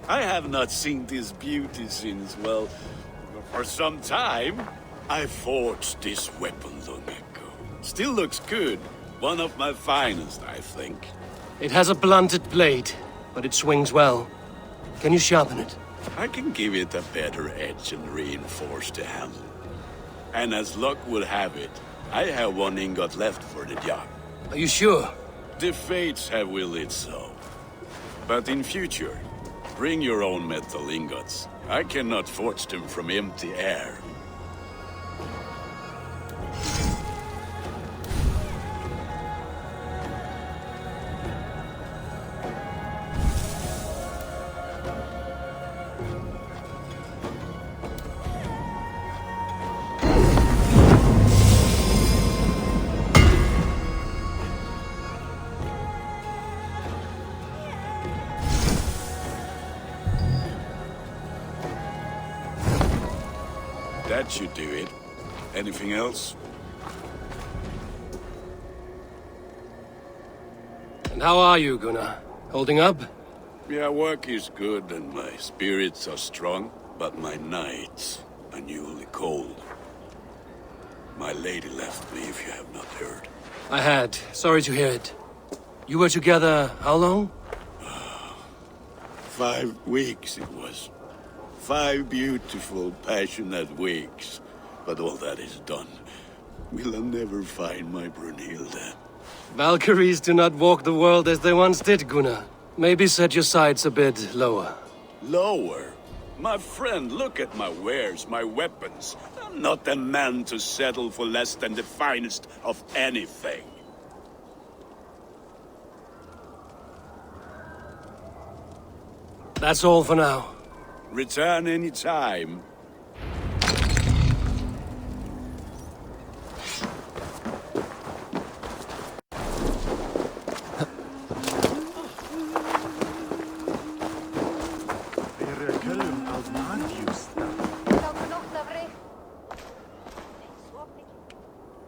I have not seen this beauty since, well, for some time. I forged this weapon long ago. Still looks good. One of my finest, I think. It has a blunted blade, but it swings well. Can you sharpen it? I can give it a better edge and reinforce the handle. And as luck would have it, I have 1 ingot left for the job. Are you sure? The fates have willed it so. But in future, bring your own metal ingots. I cannot forge them from empty air. That should do it. Anything else? And how are you, Gunnar? Holding up? Yeah, work is good and my spirits are strong, but my nights are newly cold. My lady left me, if you have not heard. I had. Sorry to hear it. You were together how long? 5 weeks it was. 5 beautiful, passionate weeks. But all that is done. Will I never find my Brunhilde? Valkyries do not walk the world as they once did, Gunnar. Maybe set your sights a bit lower. Lower? My friend, look at my wares, my weapons. I'm not a man to settle for less than the finest of anything. That's all for now. Return any time.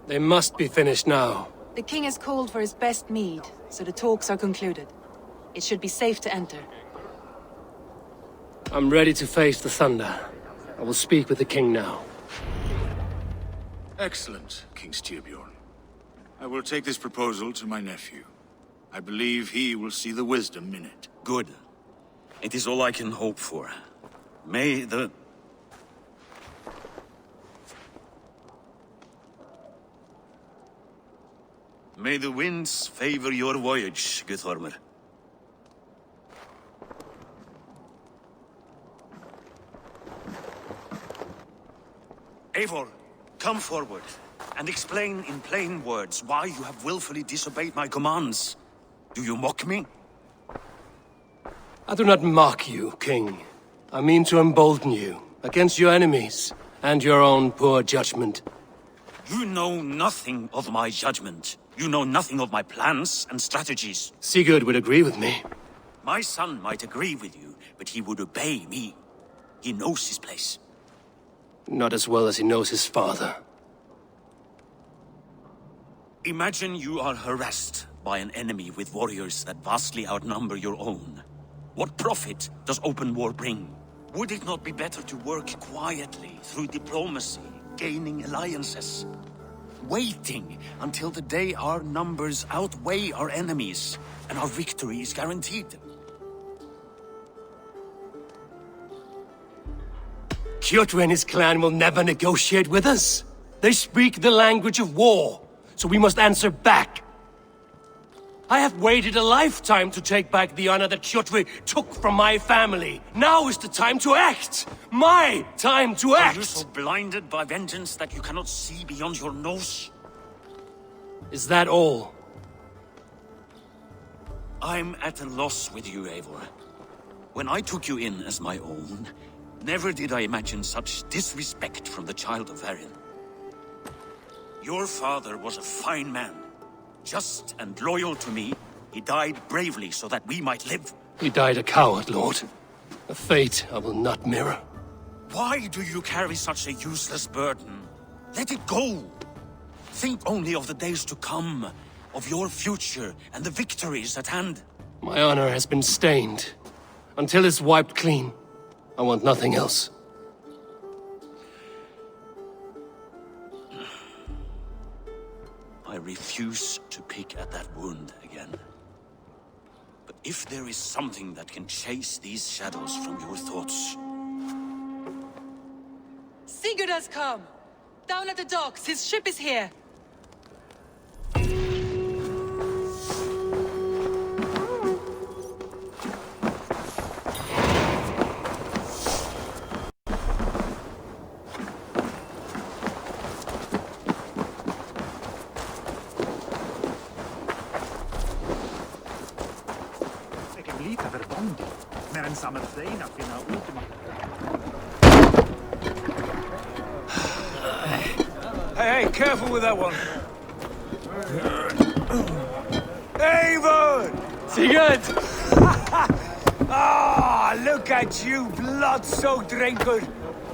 They must be finished now. The king has called for his best mead, so the talks are concluded. It should be safe to enter. I'm ready to face the thunder. I will speak with the king now. Excellent, King Styrbjorn. I will take this proposal to my nephew. I believe he will see the wisdom in it. Good. It is all I can hope for. May the... May the winds favor your voyage, Guthormer. Eivor, come forward and explain in plain words why you have willfully disobeyed my commands. Do you mock me? I do not mock you, King. I mean to embolden you against your enemies and your own poor judgment. You know nothing of my judgment. You know nothing of my plans and strategies. Sigurd would agree with me. My son might agree with you, but he would obey me. He knows his place. Not as well as he knows his father. Imagine you are harassed by an enemy with warriors that vastly outnumber your own. What profit does open war bring? Would it not be better to work quietly through diplomacy, gaining alliances? Waiting until the day our numbers outweigh our enemies and our victory is guaranteed. Kjotve and his clan will never negotiate with us. They speak the language of war, so we must answer back. I have waited a lifetime to take back the honor that Kjotve took from my family. Now is the time to act! My time to act! Are you so blinded by vengeance that you cannot see beyond your nose? Is that all? I'm at a loss with you, Eivor. When I took you in as my own, never did I imagine such disrespect from the child of Varin. Your father was a fine man. Just and loyal to me, he died bravely so that we might live. He died a coward, Lord. A fate I will not mirror. Why do you carry such a useless burden? Let it go. Think only of the days to come, of your future and the victories at hand. My honor has been stained. Until it's wiped clean, I want nothing else. I refuse to pick at that wound again. But if there is something that can chase these shadows from your thoughts... Sigurd has come! Down at the docks, his ship is here! Hey, careful with that one. Eivor! Sigurd! Ah, look at you, blood-soaked raincoat.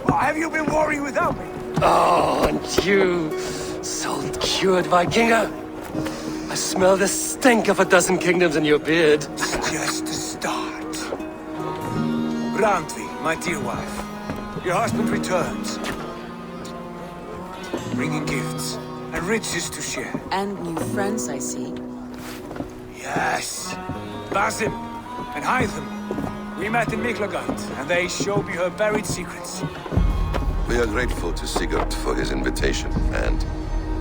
Have you been warring without me? Oh, and you, salt cured Vikinger. I smell the stink of a dozen kingdoms in your beard. It's just a start. Brandvi, my dear wife, your husband returns. Bringing gifts and riches to share. And new friends, I see. Yes. Basim and Hytham. We met in Miklagard, and they showed me her buried secrets. We are grateful to Sigurd for his invitation, and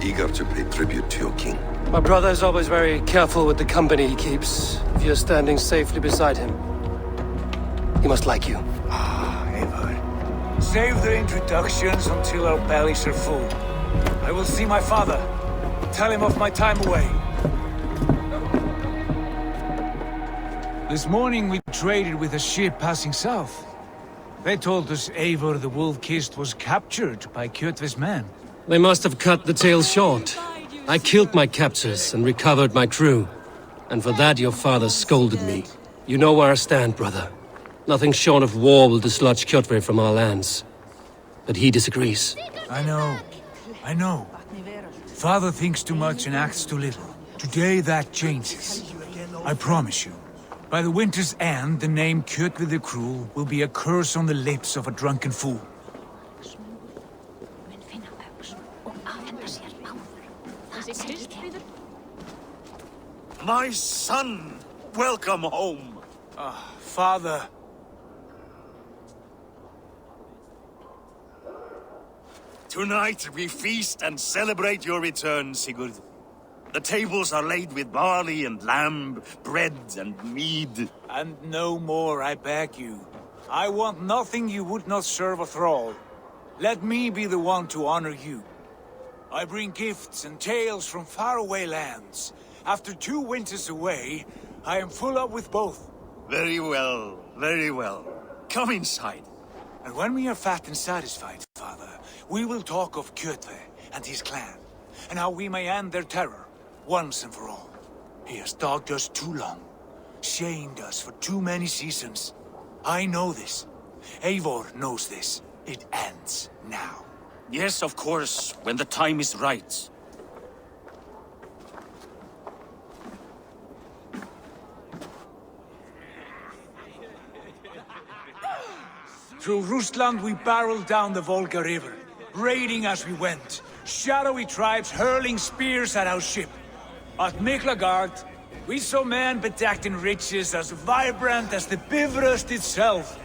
eager to pay tribute to your king. My brother is always very careful with the company he keeps. If you're standing safely beside him, he must like you. Ah, Eivor. Save the introductions until our bellies are full. I will see my father. Tell him of my time away. This morning we traded with a ship passing south. They told us Eivor the Wolf-Kissed was captured by Kjotve's men. They must have cut the tale short. I killed my captors and recovered my crew. And for that your father scolded me. You know where I stand, brother. Nothing short of war will dislodge Kjotve from our lands. But he disagrees. I know. Father thinks too much and acts too little. Today that changes. I promise you. By the winter's end, the name Kjotve the Cruel will be a curse on the lips of a drunken fool. My son! Welcome home! Father. Tonight we feast and celebrate your return, Sigurd. The tables are laid with barley and lamb, bread and mead. And no more, I beg you. I want nothing you would not serve a thrall. let me be the one to honor you. I bring gifts and tales from faraway lands. After 2 winters away, I am full up with both. Very well, very well. Come inside. And when we are fat and satisfied, Father, we will talk of Kjotve and his clan, and how we may end their terror, once and for all. He has dogged us too long, shamed us for too many seasons. I know this. Eivor knows this. It ends now. Yes, of course, when the time is right. Through Rusland we barreled down the Volga River, raiding as we went. Shadowy tribes hurling spears at our ship. At Miklagard, we saw men bedecked in riches as vibrant as the Bifrost itself.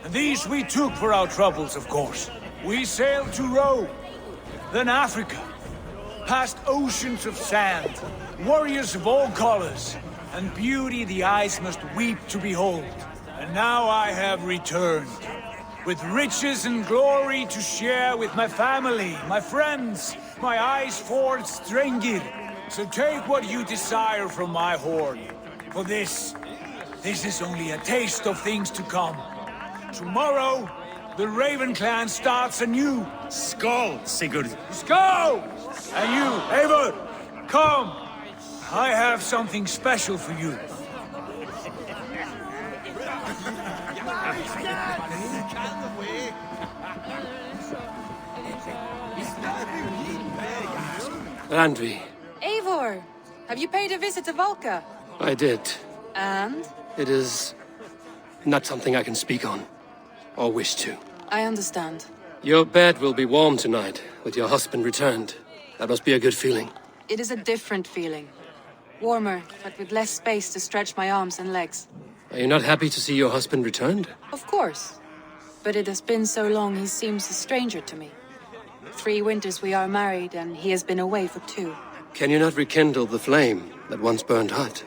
And these we took for our troubles, of course. We sailed to Rome, then Africa, past oceans of sand, warriors of all colors, and beauty the eyes must weep to behold. And now I have returned, with riches and glory to share with my family, my friends, my eyes forged Strengir. So take what you desire from my hoard. For this is only a taste of things to come. Tomorrow, the Raven clan starts anew. Skål, Sigurd. Skål! And you, Eivor, come. I have something special for you. Randvi. Eivor, have you paid a visit to Valka? I did. And? It is not something I can speak on, or wish to. I understand. Your bed will be warm tonight, with your husband returned. That must be a good feeling. It is a different feeling. Warmer, but with less space to stretch my arms and legs. Are you not happy to see your husband returned? Of course. But it has been so long he seems a stranger to me. 3 winters we are married, and he has been away for 2. Can you not rekindle the flame that once burned hot?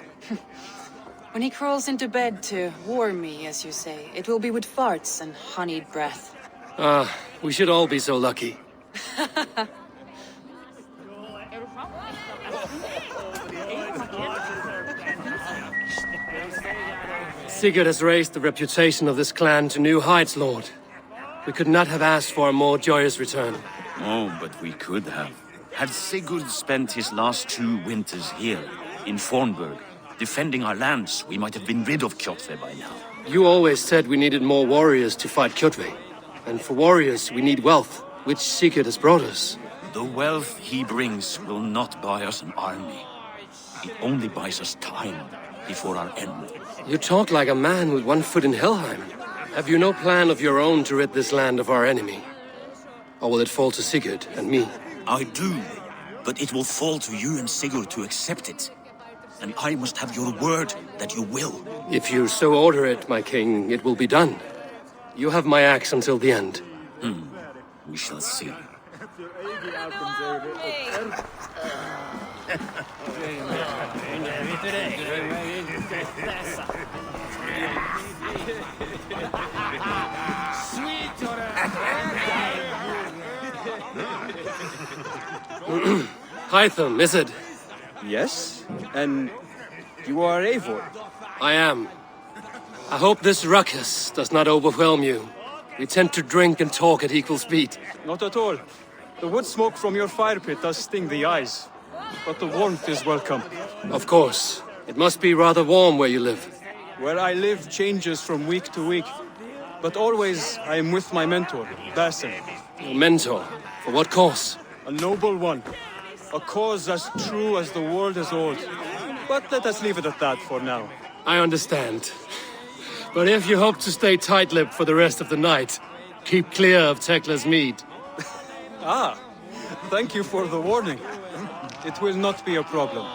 When he crawls into bed to warm me, as you say, it will be with farts and honeyed breath. Ah, we should all be so lucky. Sigurd has raised the reputation of this clan to new heights, Lord. We could not have asked for a more joyous return. Oh, but we could have. Had Sigurd spent his last 2 winters here, in Fornburg, defending our lands, we might have been rid of Kjotve by now. You always said we needed more warriors to fight Kjotve. And for warriors, we need wealth, which Sigurd has brought us. The wealth he brings will not buy us an army. It only buys us time before our end. You talk like a man with 1 foot in Helheim. Have you no plan of your own to rid this land of our enemy? Or will it fall to Sigurd and me? I do, but it will fall to you and Sigurd to accept it. And I must have your word that you will. If you so order it, my king, it will be done. You have my axe until the end. We shall see. Hytham, is it? Yes, and you are Eivor. I am. I hope this ruckus does not overwhelm you. We tend to drink and talk at equal speed. Not at all. The wood smoke from your fire pit does sting the eyes, but the warmth is welcome. Of course. It must be rather warm where you live. Where I live changes from week to week, but always I am with my mentor, Basim. Your mentor? For what cause? A noble one. A cause as true as the world is old. But let us leave it at that for now. I understand. But if you hope to stay tight-lipped for the rest of the night, keep clear of Tekla's mead. Ah, thank you for the warning. It will not be a problem.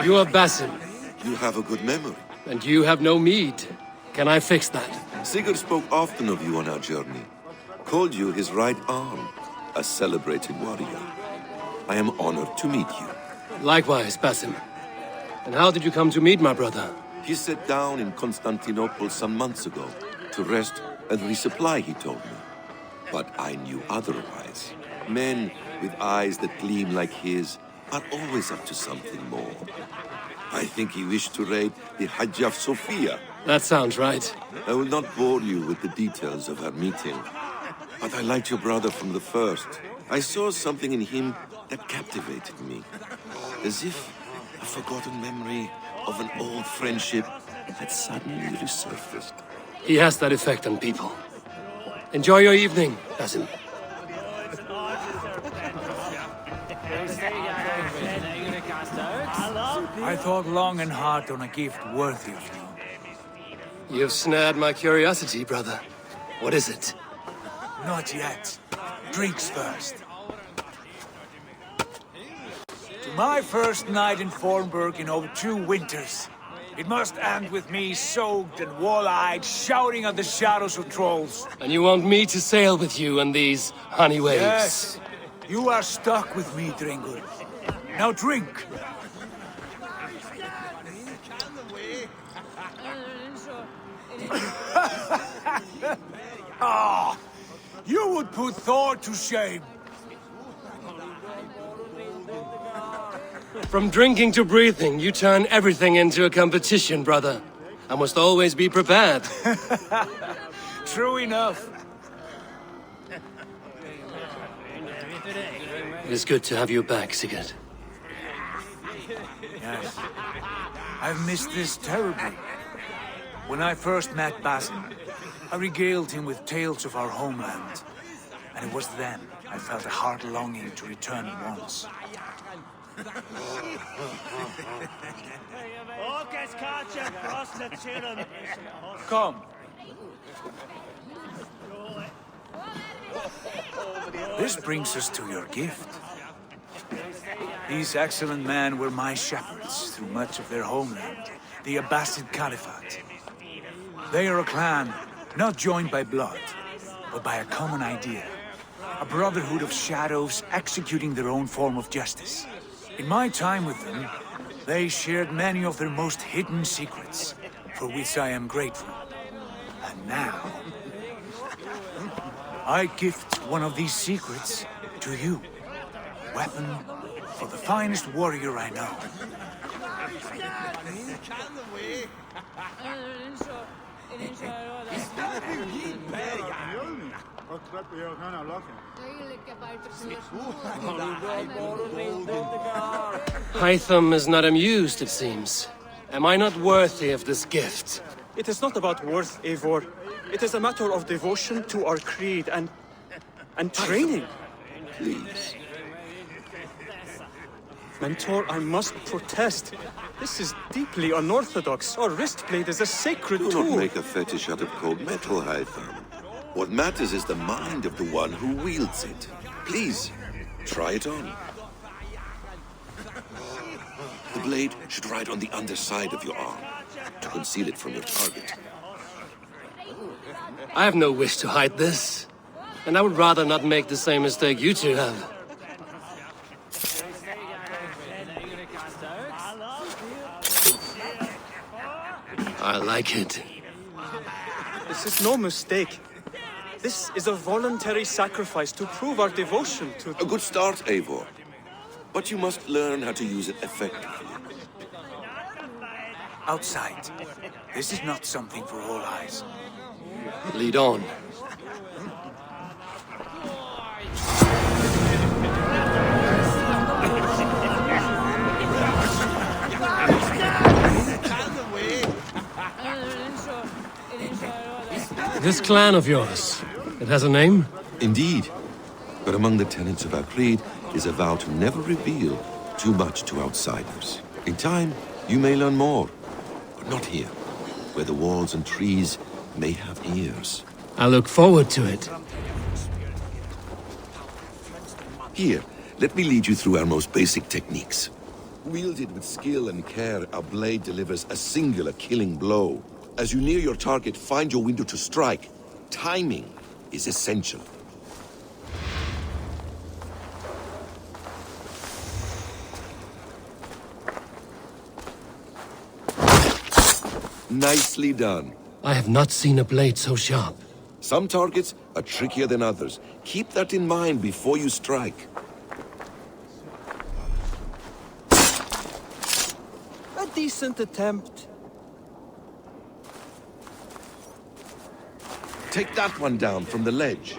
You are Basim. You have a good memory. And you have no mead. Can I fix that? Sigurd spoke often of you on our journey. Called you his right arm, a celebrated warrior. I am honored to meet you. Likewise, Basim. And how did you come to meet my brother? He sat down in Constantinople some months ago to rest and resupply, he told me. But I knew otherwise. Men with eyes that gleam like his are always up to something more. I think he wished to raid the Hajj of Sophia. That sounds right. I will not bore you with the details of our meeting. But I liked your brother from the first. I saw something in him that captivated me. As if a forgotten memory of an old friendship had suddenly resurfaced. He has that effect on people. Enjoy your evening, cousin. I thought long and hard on a gift worthy of you. You've snared my curiosity, brother. What is it? Not yet. Drinks first. To my first night in Fornburg in over 2 winters. It must end with me soaked and wall-eyed, shouting at the shadows of trolls. And you want me to sail with you on these honey waves? Yes. You are stuck with me, Dringur. Now drink. Ah, you would put Thor to shame. From drinking to breathing, you turn everything into a competition, brother. I must always be prepared. True enough. It is good to have you back, Sigurd. Yes. I've missed this terribly. When I first met Basin, I regaled him with tales of our homeland. And it was then I felt a heart longing to return once. Come. This brings us to your gift. These excellent men were my shepherds through much of their homeland, the Abbasid Caliphate. They are a clan, not joined by blood, but by a common idea. A brotherhood of shadows executing their own form of justice. In my time with them, they shared many of their most hidden secrets, for which I am grateful. And now, I gift one of these secrets to you. Weapon for the finest warrior I know. Hytham is not amused, it seems. Am I not worthy of this gift? It is not about worth, Eivor. It is a matter of devotion to our creed and training. Please. Mentor, I must protest. This is deeply unorthodox. Our wristblade is a sacred tool. Do not make a fetish out of cold metal, Hytham. What matters is the mind of the one who wields it. Please, try it on. The blade should ride on the underside of your arm to conceal it from your target. I have no wish to hide this. And I would rather not make the same mistake you two have. I like it. This is no mistake. This is a voluntary sacrifice to prove our devotion to... A good start, Eivor. But you must learn how to use it effectively. Outside. This is not something for all eyes. Lead on. This clan of yours, it has a name? Indeed. But among the tenets of our creed is a vow to never reveal too much to outsiders. In time, you may learn more. But not here, where the walls and trees may have ears. I look forward to it. Here, let me lead you through our most basic techniques. Wielded with skill and care, our blade delivers a singular killing blow. As you near your target, find your window to strike. Timing is essential. Nicely done. I have not seen a blade so sharp. Some targets are trickier than others. Keep that in mind before you strike. A decent attempt. Take that one down from the ledge.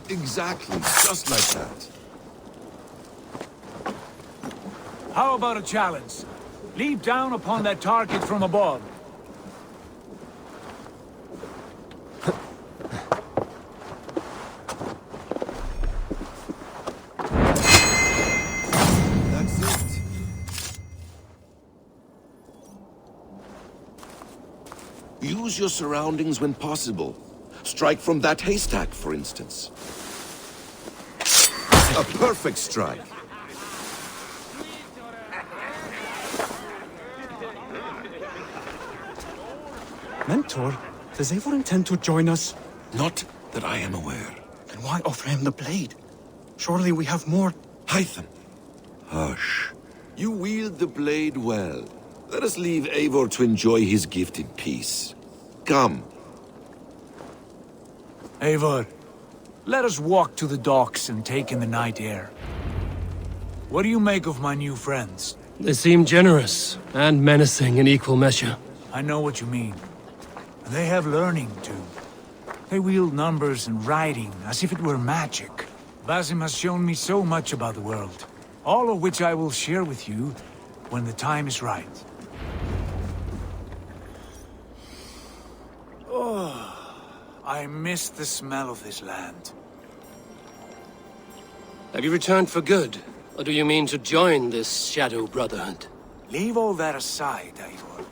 Exactly, just like that. How about a challenge? Leap down upon that target from above. That's it. Use your surroundings when possible. Strike from that haystack, for instance. A perfect strike. Mentor, does Eivor intend to join us? Not that I am aware. Then why offer him the blade? Surely we have more... Hytham. Hush. You wield the blade well. Let us leave Eivor to enjoy his gift in peace. Come. Eivor, let us walk to the docks and take in the night air. What do you make of my new friends? They seem generous and menacing in equal measure. I know what you mean. They have learning, too. They wield numbers and writing as if it were magic. Basim has shown me so much about the world, all of which I will share with you when the time is right. Oh, I miss the smell of this land. Have you returned for good? Or do you mean to join this Shadow Brotherhood? Leave all that aside, Eivor.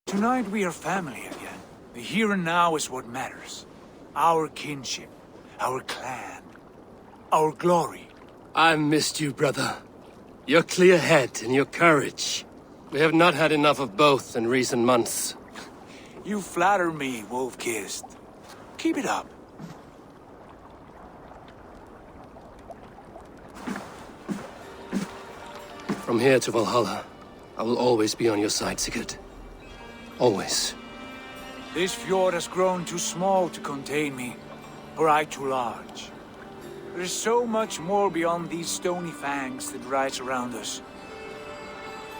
Tonight we are family again. The here and now is what matters. Our kinship, our clan, our glory. I missed you, brother. Your clear head and your courage. We have not had enough of both in recent months. You flatter me, Wolf-Kissed. Keep it up. From here to Valhalla, I will always be on your side, Sigurd. Always. This fjord has grown too small to contain me, or I too large. There is so much more beyond these stony fangs that rise around us.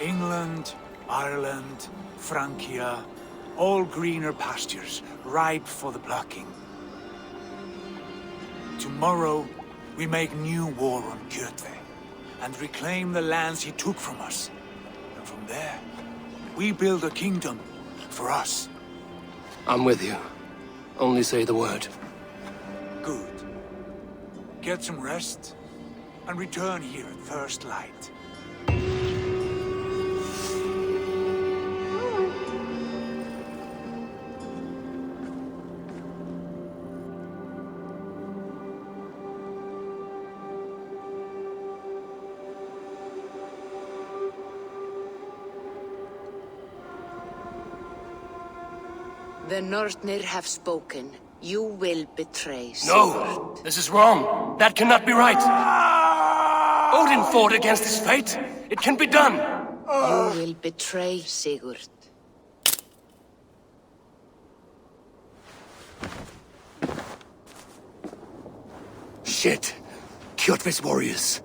England, Ireland, Francia, all greener pastures, ripe for the plucking. Tomorrow, we make new war on Kjotve, and reclaim the lands he took from us. And from there, we build a kingdom for us. I'm with you. Only say the word. Good. Get some rest, and return here at first light. The Northnir have spoken. You will betray No! Sigurd. This is wrong! That cannot be right! Odin fought against his fate! It can be done! You will betray Sigurd. Shit! Kjotve's warriors!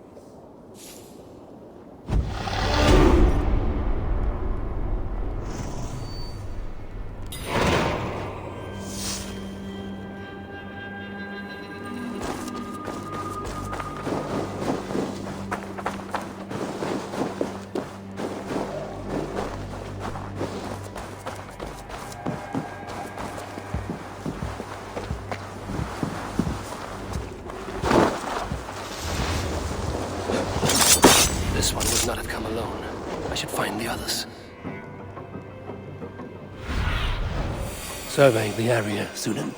This one would not have come alone. I should find the others. Survey the area, Sunan.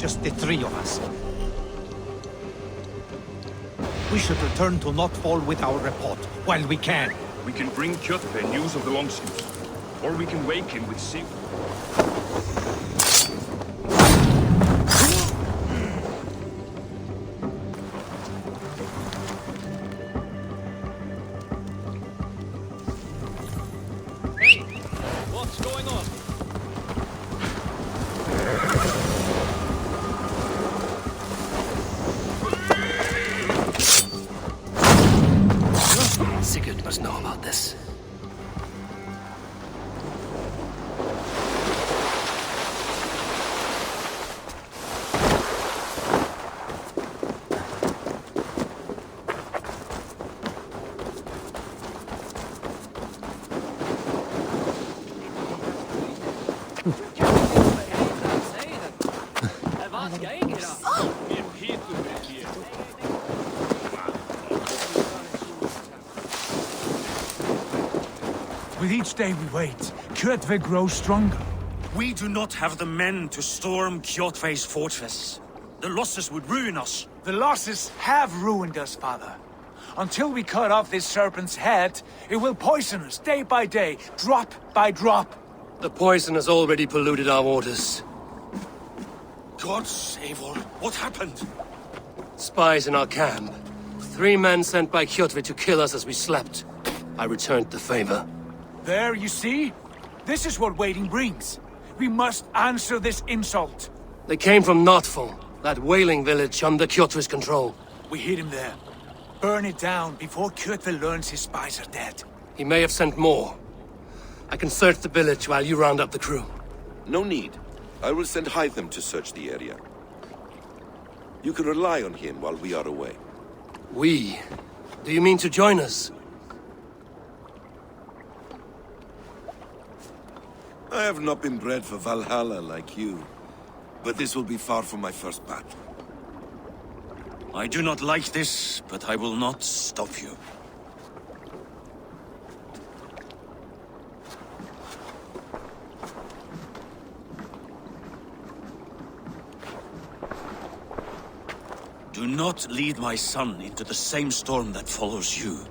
just the three of us. We should return to Notfall with our report, while we can. We can bring Kjotve news of the longships, or we can wake him with Sig. Hey, what's going on? Sigurd must know about this. With each day we wait, Kjotve grows stronger. We do not have the men to storm Kjotve's fortress. The losses would ruin us. The losses have ruined us, father. Until we cut off this serpent's head, it will poison us day by day, drop by drop. The poison has already polluted our waters. Gods, Eivor, what happened? Spies in our camp. 3 men sent by Kjotve to kill us as we slept. I returned the favor. There, you see? This is what waiting brings. We must answer this insult. They came from Notfall, that whaling village under Kjotve's control. We hid him there. Burn it down before Kjotve learns his spies are dead. He may have sent more. I can search the village while you round up the crew. No need. I will send Hytham to search the area. You can rely on him while we are away. We? Do you mean to join us? I have not been bred for Valhalla like you, but this will be far from my first battle. I do not like this, but I will not stop you. Do not lead my son into the same storm that follows you.